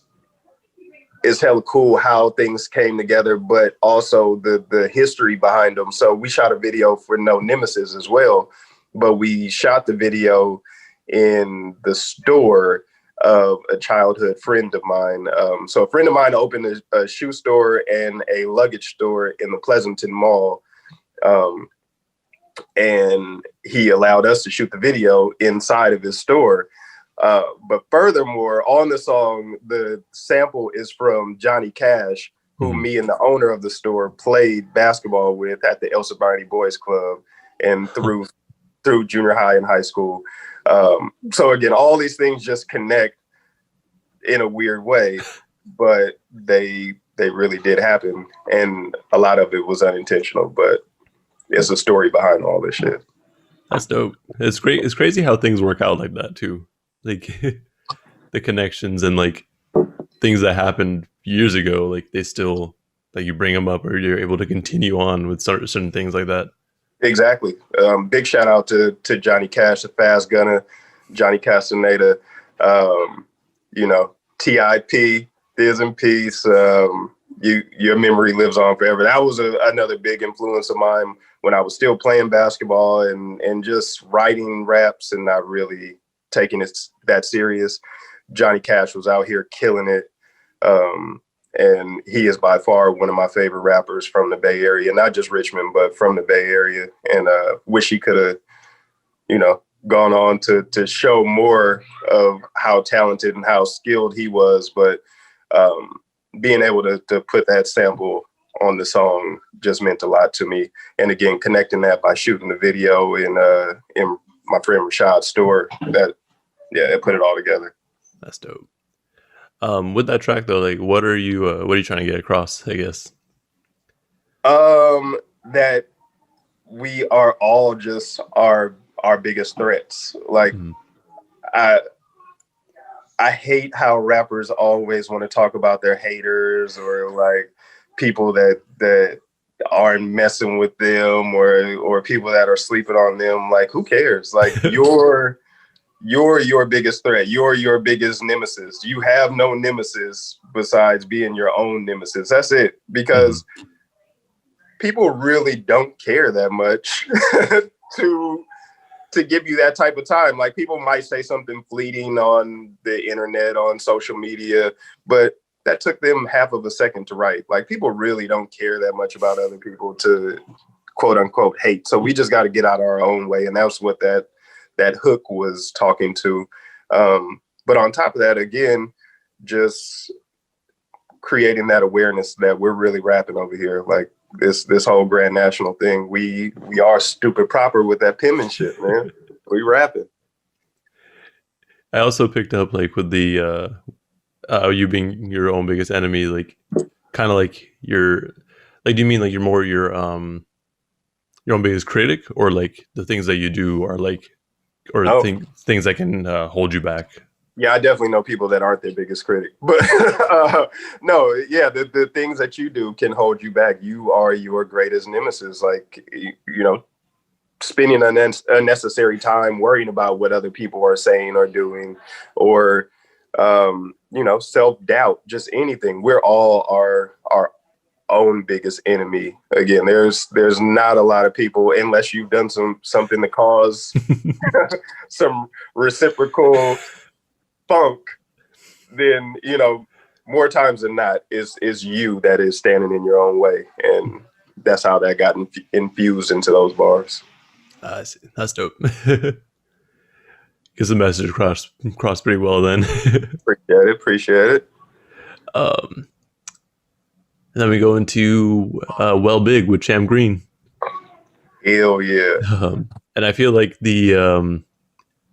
hella cool how things came together, but also the history behind them. So we shot a video for No Nemesis as well, but we shot the video in the store of a childhood friend of mine. So a friend of mine opened a shoe store and a luggage store in the Pleasanton Mall. And he allowed us to shoot the video inside of his store. But furthermore, on the song, the sample is from Johnny Cash, who me and the owner of the store played basketball with at the Elsa Barney Boys Club and through junior high and high school. So again, all these things just connect in a weird way, but they really did happen. And a lot of it was unintentional, but it's a story behind all this shit. That's dope. It's great. It's crazy how things work out like that too. like the connections and like things that happened years ago, like they still like you bring them up or you're able to continue on with certain things like that. Exactly. Big shout out to Johnny Cash, the Fast Gunner, Johnny Castaneda, you know, TIP, Thiz in Peace. Your memory lives on forever. That was another big influence of mine when I was still playing basketball and just writing raps and not really taking it that serious. Johnny Cash was out here killing it. And he is by far one of my favorite rappers from the Bay Area, not just Richmond, but from the Bay Area. And wish he could have, you know, gone on to show more of how talented and how skilled he was. But being able to put that sample on the song just meant a lot to me. And again, connecting that by shooting the video in my friend Rashad's store, it put it all together. That's dope. With that track though, like what are you trying to get across, I guess? That we are all just our biggest threats. Like I hate how rappers always want to talk about their haters or like people that aren't messing with them or people that are sleeping on them. Like, who cares? Like you're your biggest threat. You're your biggest nemesis. You have no nemesis besides being your own nemesis. That's it. Because people really don't care that much to give you that type of time. Like people might say something fleeting on the internet, on social media, but that took them half of a second to write. Like people really don't care that much about other people to quote unquote hate. So we just got to get out our own way. And that's what that hook was talking to. But on top of that, again, just creating that awareness that we're really rapping over here. Like this whole Grand National thing, we are stupid proper with that penmanship, man. We rapping. I also picked up like with the you being your own biggest enemy, like kind of like you're like, do you mean like you're more your own biggest critic, or like the things that you do are like, or things that can hold you back? Yeah, I definitely know people that aren't their biggest critic, but no, yeah, the things that you do can hold you back. You are your greatest nemesis. Like, you know, spending unnecessary time worrying about what other people are saying or doing, or, you know, self-doubt, just anything. We're all our own biggest enemy. Again, there's not a lot of people, unless you've done something to cause some reciprocal funk, then, you know, more times than not is you that is standing in your own way. And that's how that got infused into those bars. That's dope. Gets the message across pretty well then. Appreciate it. And then we go into Well Big with Cham Green. Hell yeah. And I feel like the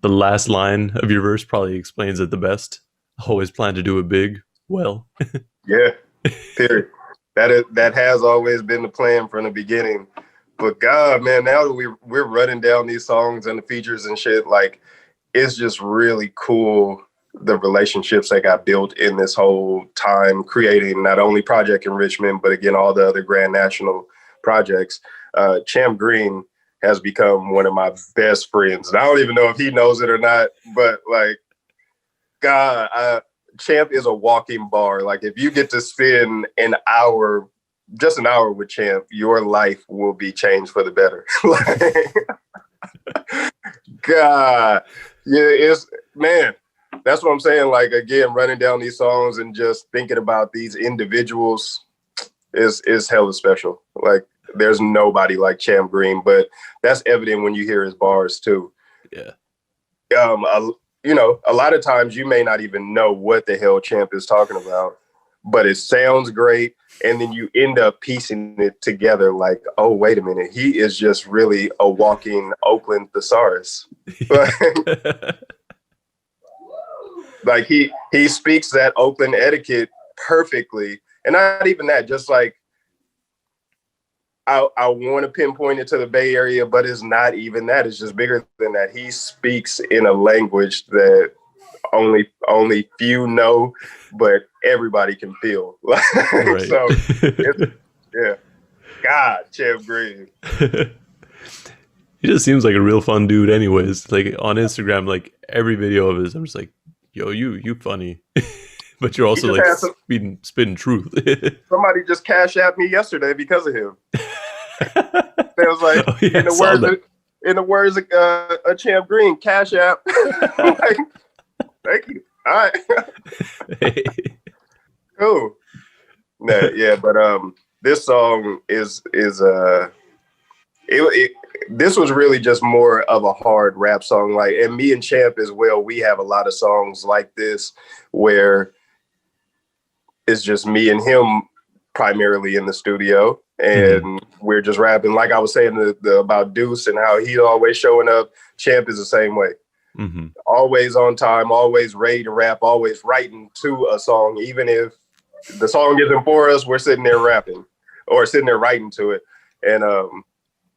last line of your verse probably explains it the best. Always plan to do it big. Well. Yeah. Period. That has always been the plan from the beginning. But God, man, now that we're running down these songs and the features and shit, like it's just really cool, the relationships that got built in this whole time, creating not only Project Enrichment, but again, all the other Grand National projects. Cham Green has become one of my best friends. And I don't even know if he knows it or not, but like, God, Champ is a walking bar. Like if you get to spend just an hour with Champ, your life will be changed for the better. God, yeah, man, that's what I'm saying. Like, again, running down these songs and just thinking about these individuals is hella special. Like, there's nobody like Cham Green, but that's evident when you hear his bars too. Yeah. You know, a lot of times you may not even know what the hell Champ is talking about, but it sounds great. And then you end up piecing it together like, oh, wait a minute. He is just really a walking Oakland thesaurus. Like he speaks that Oakland etiquette perfectly. And not even that, just like, I want to pinpoint it to the Bay Area, but it's not even that. It's just bigger than that. He speaks in a language that only few know, but everybody can feel. Right. So yeah. God, Champ Green. He just seems like a real fun dude anyways. Like on Instagram, like every video of his, I'm just like, yo, you funny. But you're He also just like had spitting truth. somebody just cash at me yesterday because of him. It was like, Oh, yeah, in the words of a Champ Green, cash app. Like, thank you. All right. Hey. Cool. Nah, yeah, but this song is this was really just more of a hard rap song. Like, and me and Champ as well, we have a lot of songs like this where it's just me and him primarily in the studio, and we're just rapping. Like I was saying about Deuce and how he's always showing up. Champ is the same way. Mm-hmm. Always on time, always ready to rap, always writing to a song. Even if the song isn't for us, we're sitting there rapping or sitting there writing to it. And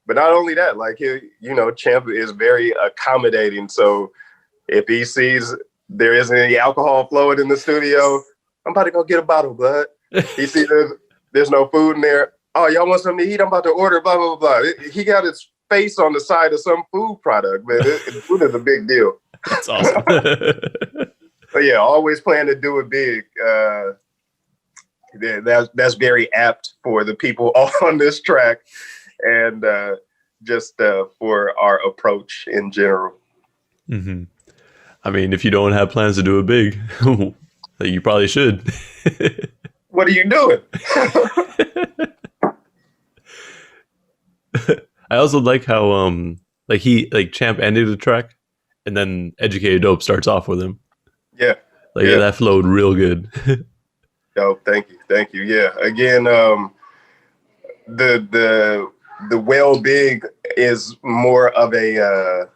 but not only that, like, Champ is very accommodating. So if he sees there isn't any alcohol flowing in the studio, I'm about to go get a bottle, bud. He sees there's no food in there. Oh, y'all want something to eat? I'm about to order, blah, blah, blah. He got his face on the side of some food product, man. Food is a big deal. That's awesome. But yeah, always plan to do it big. That's very apt for the people on this track, and just for our approach in general. Mm-hmm. I mean, if you don't have plans to do it big, you probably should. What are you doing? I also like how Champ ended the track and then Educated Dope starts off with him. Yeah. Yeah, that flowed real good. Dope, thank you. Yeah. Again, the Well Big is more of a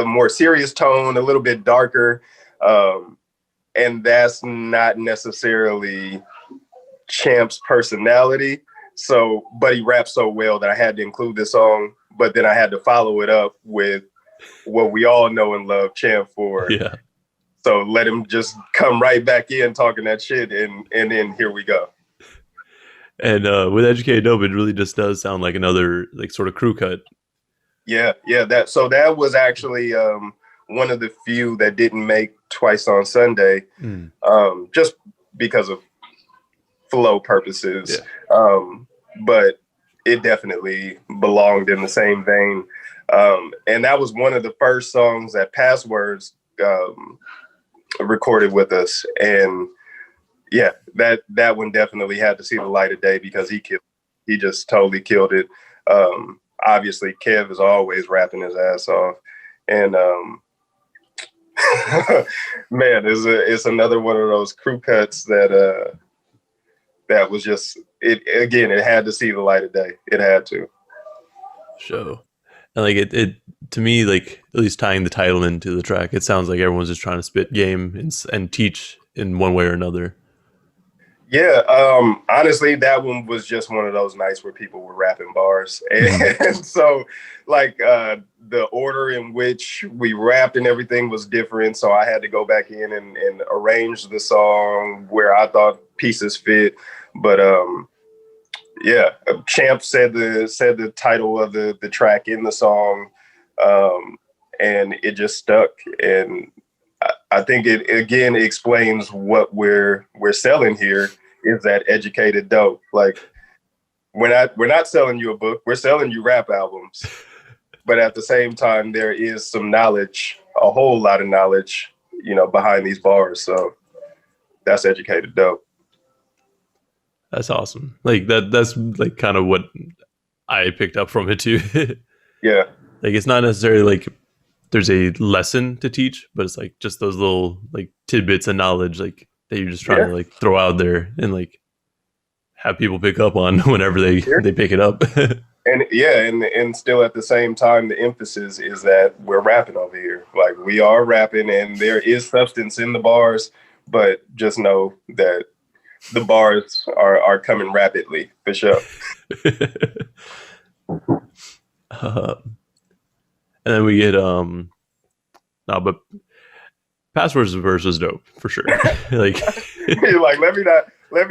more serious tone, a little bit darker. And that's not necessarily Champ's personality. So, but he raps so well that I had to include this song, but then I had to follow it up with what we all know and love Champ for. Yeah. So let him just come right back in talking that shit, and then here we go. And with Educated Dope, it really just does sound like another like sort of crew cut. Yeah. That was actually one of the few that didn't make Twice on Sunday, just because of flow purposes. Yeah. But it definitely belonged in the same vein. And that was one of the first songs that Passwords recorded with us. And yeah, that one definitely had to see the light of day because he just totally killed it. Obviously Kev is always rapping his ass off. And man, it's another one of those crew cuts that was just it had to see the light of day. It had to. Sure. And like it to me, like at least tying the title into the track, it sounds like everyone's just trying to spit game and teach in one way or another. Yeah, honestly, that one was just one of those nights where people were rapping bars. And so like the order in which we rapped and everything was different. So I had to go back in and arrange the song where I thought pieces fit. But yeah, Champ said the title of the track in the song, and it just stuck. And I think it again explains what we're selling here is that educated dope. Like we're not selling you a book, we're selling you rap albums. But at the same time, there is some knowledge, a whole lot of knowledge, behind these bars. So that's educated dope. That's awesome. Like that's like kind of what I picked up from it too. Yeah. Like it's not necessarily like there's a lesson to teach, but it's like just those little like tidbits of knowledge like that you're just trying to like throw out there and like have people pick up on whenever they pick it up. And yeah, and still at the same time, the emphasis is that we're rapping over here. Like we are rapping and there is substance in the bars, but just know that the bars are coming rapidly for sure. And then we get but Passwords verse was dope for sure. Like, You're like, let me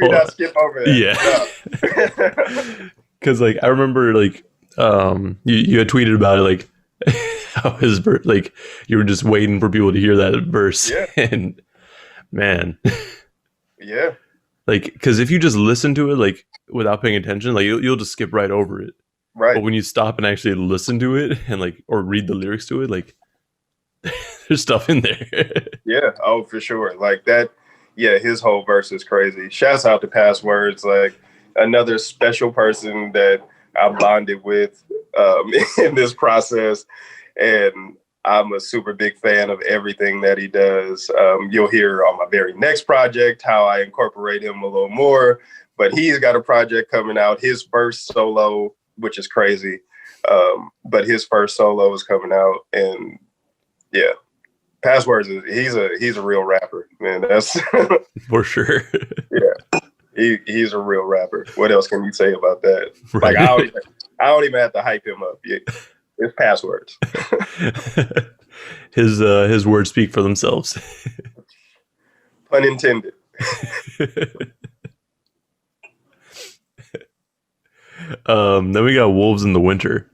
not skip over that. Yeah. Because like I remember like you had tweeted about it, like how his verse, like you were just waiting for people to hear that verse. Yeah. And man, yeah, like because if you just listen to it like without paying attention, like you'll just skip right over it. right. But when you stop and actually listen to it and like or read the lyrics to it, like there's stuff in there. Yeah, oh for sure. Like that. Yeah, his whole verse is crazy. Shouts out to Passwords, like another special person that I bonded with in this process, and I'm a super big fan of everything that he does. You'll hear on my very next project how I incorporate him a little more, but he's got a project coming out, his first solo, which is crazy. But his first solo is coming out, and yeah, Passwords he's a real rapper, man. That's For sure. yeah. He's a real rapper. What else can you say about that? Right. Like I don't even have to hype him up. It's Passwords. His words speak for themselves. Pun intended. Then we got Wolves in the Winter.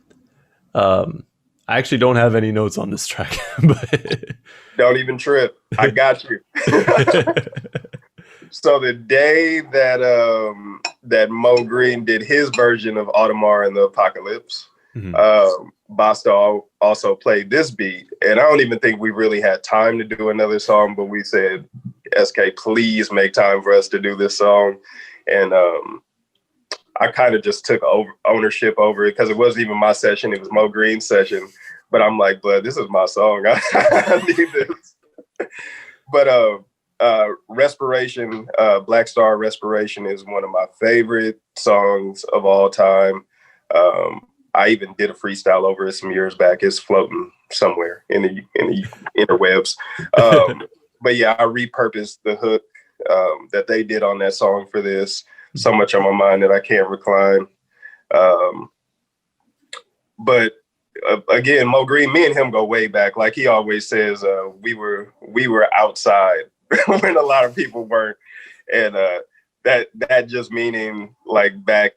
I actually don't have any notes on this track, but Don't even trip. I got you. So the day that that Mo Green did his version of Audemars and the Apocalypse, Basta also played this beat. And I don't even think we really had time to do another song, but we said, SK, please make time for us to do this song. And I kind of just took ownership over it because it wasn't even my session. It was Mo Green's session. But I'm like, but this is my song. I need this. But Respiration, Black Star Respiration is one of my favorite songs of all time. I even did a freestyle over it some years back. It's floating somewhere in the interwebs. But yeah, I repurposed the hook that they did on that song for this. So much on my mind that I can't recline. But again, Mo Green, me and him go way back. Like he always says, we were outside when a lot of people weren't. And that just meaning like back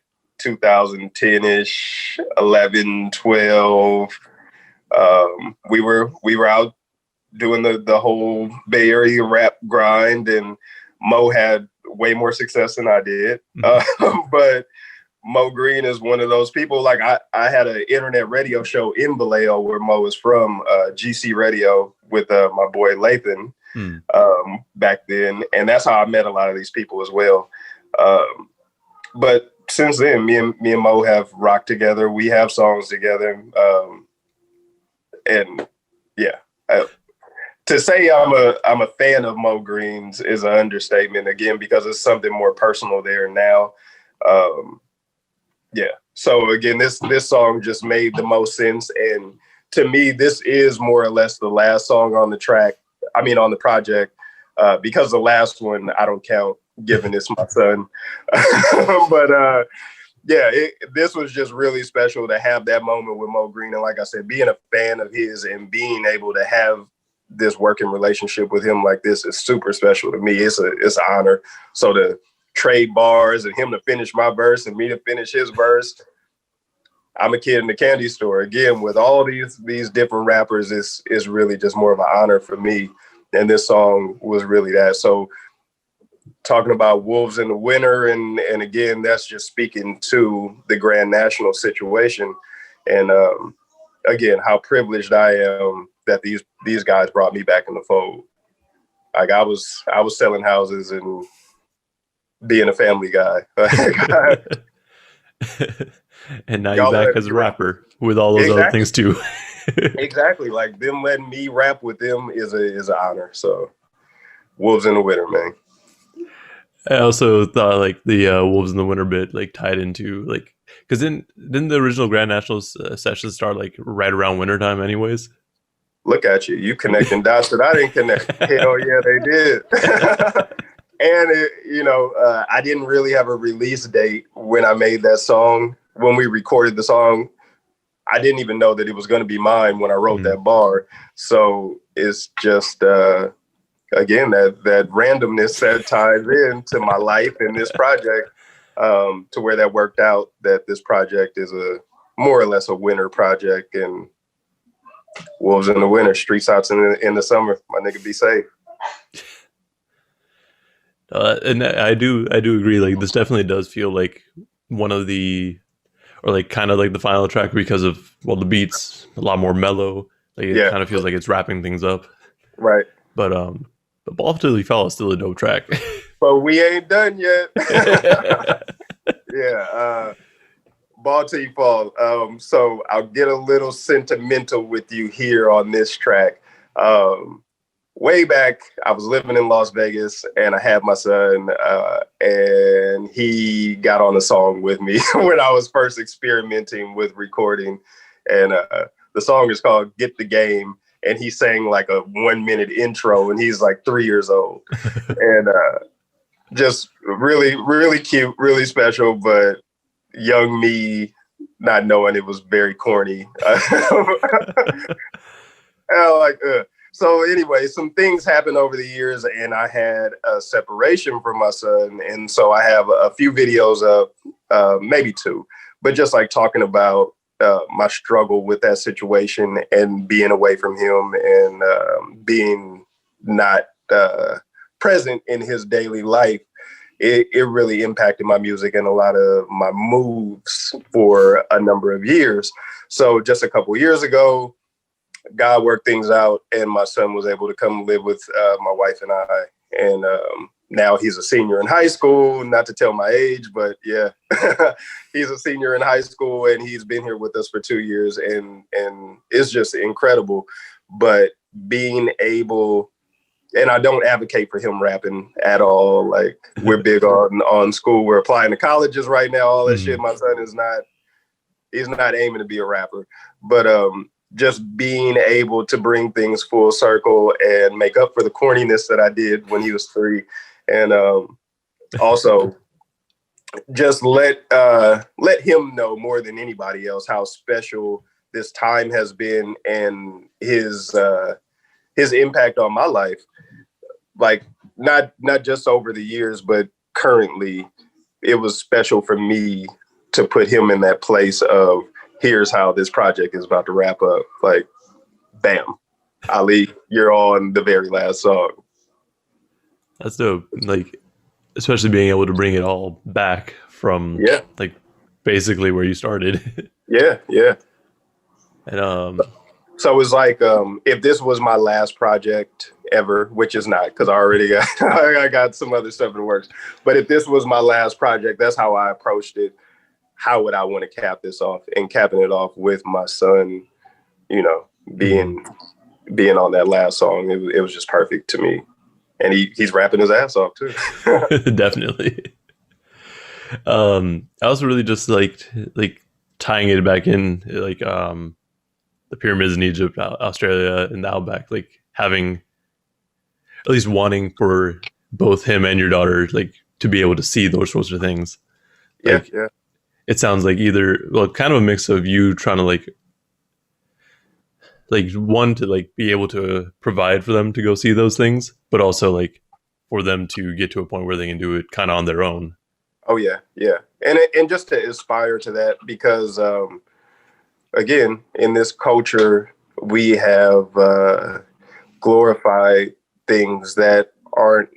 2010-ish, 11, 12. We were out doing the whole Bay Area rap grind, and Mo had way more success than I did. But Mo Green is one of those people. Like I had an internet radio show in Vallejo where Mo is from, GC Radio with my boy Lathan back then. And that's how I met a lot of these people as well. But since then, me and Mo have rocked together. We have songs together. And yeah, to say I'm a fan of Mo Green's is an understatement, again, because it's something more personal there now. Yeah. So again, this song just made the most sense. And to me, this is more or less the last song on the track. I mean, on the project, because the last one I don't count, given it's my son. But yeah, this was just really special to have that moment with Mo Green. And like I said, being a fan of his and being able to have this working relationship with him like this is super special to me. It's an honor. So to trade bars and him to finish my verse and me to finish his verse. I'm a kid in the candy store. Again, with all these different rappers, it's really just more of an honor for me. And this song was really that. So talking about Wolves in the Winter, and again, that's just speaking to the Grand National situation. And again, how privileged I am that these guys brought me back in the fold. Like I was selling houses and being a family guy. And now you're back as a rapper with all those other things too. Exactly. Like them letting me rap with them is an honor. So Wolves in the Winter, man. I also thought like the Wolves in the Winter bit like tied into like, because didn't the original Grand Nationals session start like right around wintertime anyways? Look at you connecting dots that I didn't connect. Hell yeah, they did. And I didn't really have a release date when I made that song. When we recorded the song, I didn't even know that it was going to be mine when I wrote that bar. So it's just, again, that randomness that ties into my life and this project, to where that worked out, that this project is a more or less a winter project, and wolves in the winter, streets out in the summer. My nigga, be safe. And I do agree. Like, this definitely does feel like one of the, or like kind of like the final track, because of, well, the beats a lot more mellow. Like, it kind of feels like it's wrapping things up. Right. But Ball Till You Fall is still a dope track. But we ain't done yet. Yeah. Ball Till You Fall. So I'll get a little sentimental with you here on this track. Way back, I was living in Las Vegas, and I had my son, and he got on a song with me when I was first experimenting with recording. And the song is called Get the Game. And he sang like a 1-minute intro, and he's like 3 years old. And just really, really cute, really special, but young me not knowing it was very corny. So anyway, some things happened over the years, and I had a separation from my son. And so I have a few videos up, maybe 2, but just like talking about my struggle with that situation and being away from him, and being not present in his daily life. It really impacted my music and a lot of my moves for a number of years. So just a couple of years ago, God worked things out, and my son was able to come live with my wife and I. And now he's a senior in high school, not to tell my age, but yeah, he's a senior in high school, and he's been here with us for 2 years, and it's just incredible. But being able, and I don't advocate for him rapping at all. Like, we're big on school. We're applying to colleges right now, all that shit. My son he's not aiming to be a rapper, but just being able to bring things full circle and make up for the corniness that I did when he was 3. And also just let him know more than anybody else how special this time has been, and his impact on my life. Like, not just over the years, but currently, it was special for me to put him in that place of, here's how this project is about to wrap up. Like, bam, Ali, you're on the very last song. That's dope. Like, especially being able to bring it all back from, like, basically where you started. Yeah. And so it's like, if this was my last project ever, which is not, because I already got I got some other stuff in the works. But if this was my last project, that's how I approached it. How would I want to cap this off? And capping it off with my son, being on that last song, it was just perfect to me. And he's rapping his ass off too. Definitely. I also really just liked tying it back in, like the pyramids in Egypt, Australia, and the Outback, like having, at least wanting for both him and your daughter, like, to be able to see those sorts of things. Like, yeah. It sounds like either, well, kind of a mix of you trying to like one, to like be able to provide for them to go see those things, but also like for them to get to a point where they can do it kind of on their own. Oh yeah. And just to aspire to that, because again, in this culture, we have glorified things that aren't.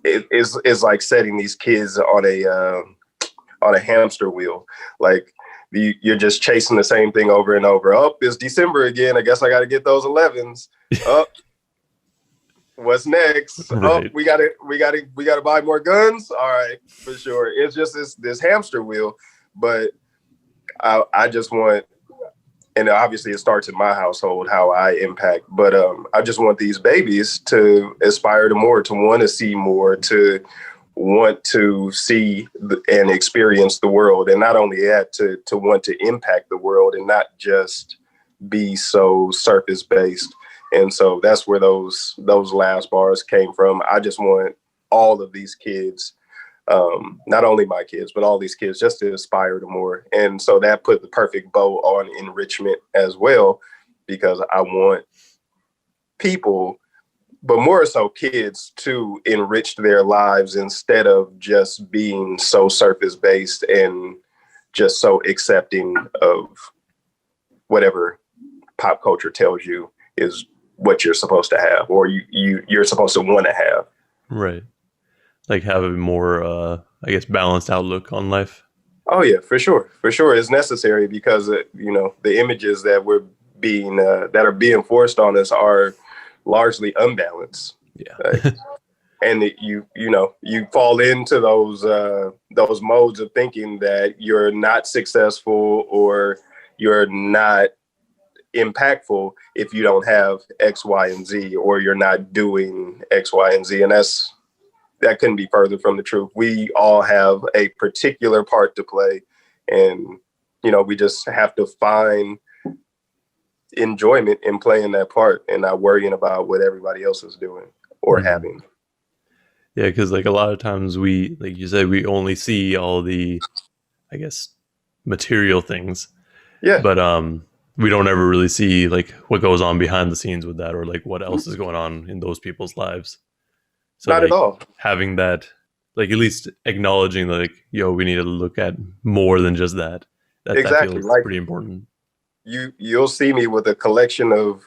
It's like setting these kids on a hamster wheel. Like, you're just chasing the same thing over and over. Oh, it's December again. I guess I got to get those 11s. Oh, what's next? Right. Oh, we gotta buy more guns. All right, for sure. It's just this hamster wheel. But I just want, and obviously it starts in my household, how I impact. But I just want these babies to aspire to more, to want to see more, to want to see and experience the world. And not only that, to want to impact the world and not just be so surface based. And so that's where those last bars came from. I just want all of these kids, not only my kids, but all these kids, just to aspire to more. And so that put the perfect bow on Enrichment as well, because I want people but more so kids to enrich their lives instead of just being so surface based and just so accepting of whatever pop culture tells you is what you're supposed to have, or you're supposed to want to have. Right. Like have a more, I guess, balanced outlook on life. Oh yeah, for sure. For sure. It's necessary because, the images that that are being forced on us are largely unbalanced. Yeah. And you fall into those modes of thinking that you're not successful or you're not impactful if you don't have X, Y, and Z, or you're not doing X, Y, and Z. And that couldn't be further from the truth. We all have a particular part to play, and we just have to find enjoyment in playing that part and not worrying about what everybody else is doing or having. Yeah, because like a lot of times we, like you said, we only see all the, I guess, material things. Yeah. But we don't ever really see like what goes on behind the scenes with that, or like what else is going on in those people's lives. So not like, at all. Having that, like at least acknowledging like, yo, we need to look at more than just that. Exactly. I feel like pretty important. You'll see me with a collection of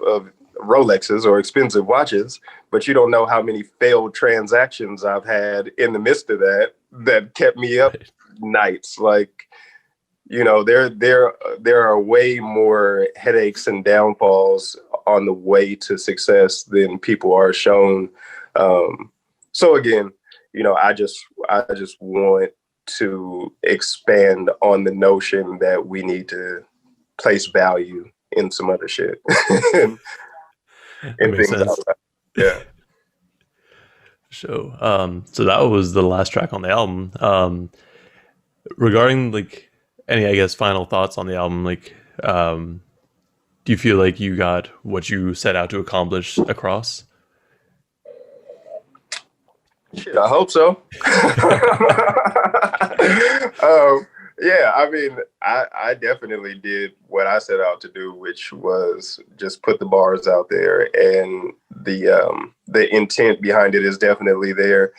Rolexes or expensive watches, but you don't know how many failed transactions I've had in the midst of that kept me up nights. Like, there are way more headaches and downfalls on the way to success than people are shown. So again, I just want to expand on the notion that we need to place value in some other shit. and makes sense. Yeah. So that was the last track on the album. Regarding like any, I guess, final thoughts on the album, like, do you feel like you got what you set out to accomplish across? Shit, I hope so. Yeah, I mean, I definitely did what I set out to do, which was just put the bars out there, and the intent behind it is definitely there.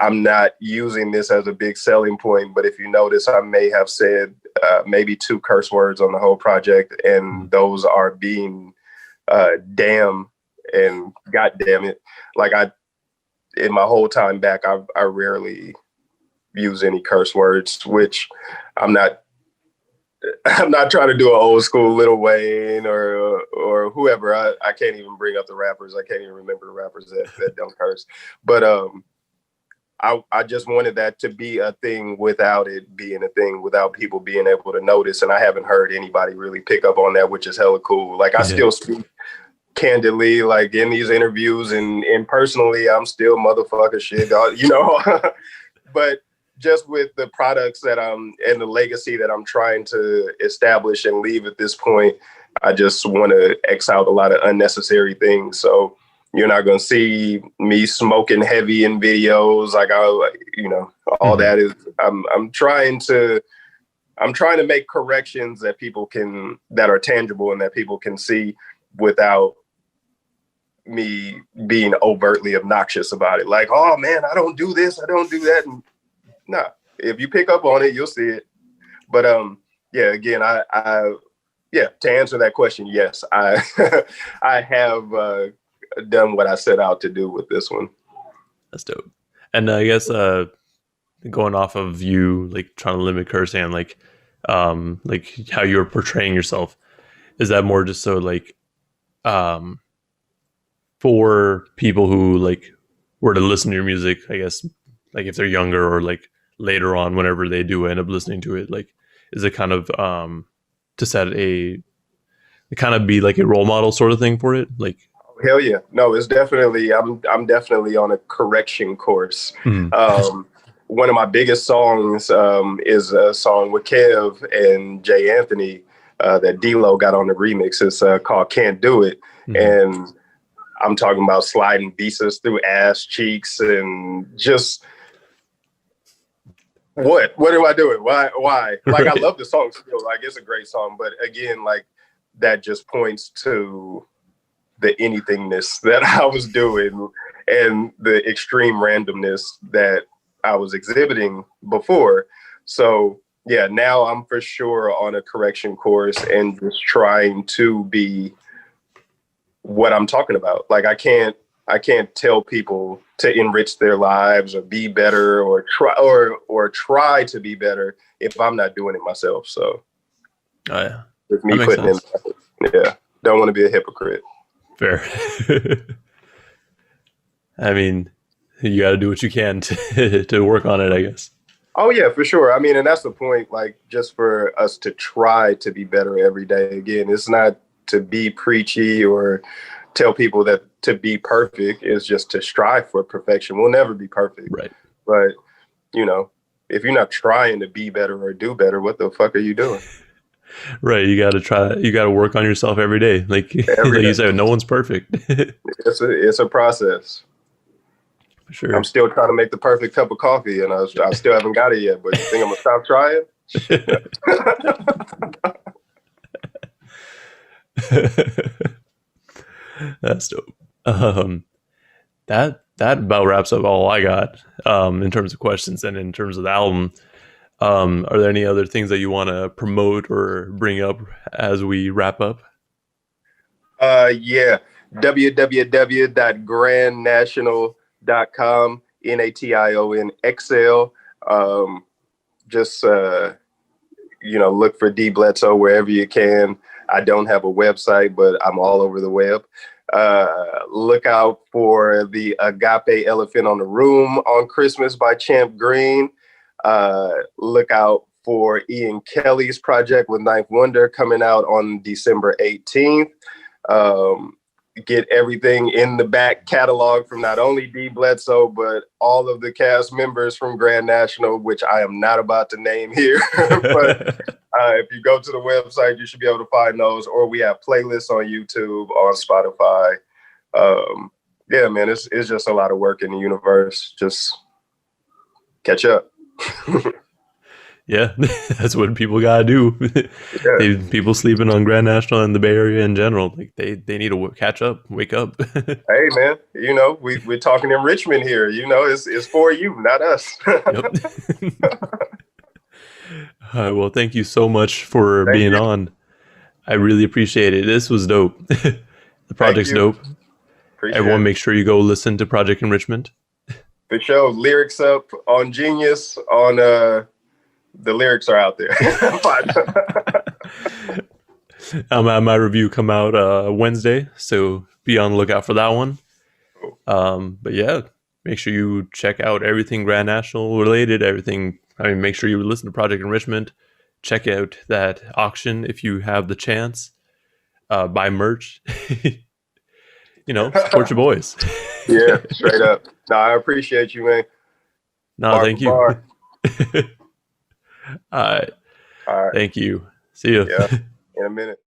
I'm not using this as a big selling point, but if you notice, I may have said maybe 2 curse words on the whole project, and those are being damn and God damn it. Like in my whole time back, I rarely use any curse words, which I'm not trying to do an old school Lil Wayne or whoever. I can't even bring up the rappers. I can't even remember the rappers that don't curse. But I just wanted that to be a thing without it being a thing, without people being able to notice. And I haven't heard anybody really pick up on that, which is hella cool. Like I still speak candidly, like in these interviews and personally, I'm still motherfucker shit, but just with the products that and the legacy that I'm trying to establish and leave at this point, I just want to X out a lot of unnecessary things. So you're not going to see me smoking heavy in videos. Like all that is, I'm trying to make corrections that that are tangible and that people can see without me being overtly obnoxious about it. Like, oh man, I don't do this, I don't do that. And nah, if you pick up on it, you'll see it. But yeah, again, to answer that question, yes, I I have done what I set out to do with this one. That's dope. And I guess going off of you like trying to limit cursing and like how you're portraying yourself, is that more just so like for people who like were to listen to your music, I guess, like if they're younger or like later on, whenever they do end up listening to it, like, is it kind of to set kind of be like a role model sort of thing for it? Like, hell yeah. No, it's definitely, I'm definitely on a correction course. One of my biggest songs is a song with Kev and Jay Anthony that D-Lo got on the remix. It's called Can't Do It. And I'm talking about sliding visas through ass cheeks and just what am I doing? Why? Like, I love the song still. Like, it's a great song. But again, like, that just points to the anythingness that I was doing and the extreme randomness that I was exhibiting before. So yeah, now I'm for sure on a correction course and just trying to be what I'm talking about. Like I can't tell people to enrich their lives or be better or try to be better if I'm not doing it myself. So with me putting in, don't want to be a hypocrite. Fair. I mean, you got to do what you can to work on it, I guess. Oh yeah, for sure. I mean, and that's the point, like just for us to try to be better every day. Again, it's not to be preachy or tell people that to be perfect. It's just to strive for perfection. We'll never be perfect. Right. But, if you're not trying to be better or do better, what the fuck are you doing? Right. You got to try. You got to work on yourself every day. Like you said, no one's perfect. It's a process. For sure. I'm still trying to make the perfect cup of coffee, and I still haven't got it yet. But you think I'm gonna stop trying? That's dope. That about wraps up all I got in terms of questions and in terms of the album. Are there any other things that you want to promote or bring up as we wrap up? Yeah, www.grandnational.com, NATION Just look for D Bledsoe wherever you can. I don't have a website, but I'm all over the web. Look out for the Agape Elephant on the Room on Christmas by Champ Green. Look out for Ian Kelly's project with Ninth Wonder coming out on December 18th. Get everything in the back catalog from not only D Bledsoe, but all of the cast members from Grand National, which I am not about to name here. But if you go to the website, you should be able to find those, or we have playlists on YouTube, on Spotify. Yeah, man, it's just a lot of work in the universe. Just catch up. Yeah, that's what people gotta do. Yeah. People sleeping on Grand National and the Bay Area in general, like they need to catch up, wake up. Hey man, we're talking enrichment here. It's for you, not us. Yep. Well, thank you so much for being on. I really appreciate it. This was dope. The project's dope. Everyone, make sure you go listen to Project Enrichment. For sure, lyrics up on Genius on the lyrics are out there. My review come out Wednesday, so be on the lookout for that one. But yeah, make sure you check out everything Grand National related, everything. I mean, make sure you listen to Project Enrichment. Check out that auction if you have the chance. Buy merch. Support your boys. Yeah, straight up. No, I appreciate you, man. No, thank you. All right. Thank you. See you. Yeah, in a minute.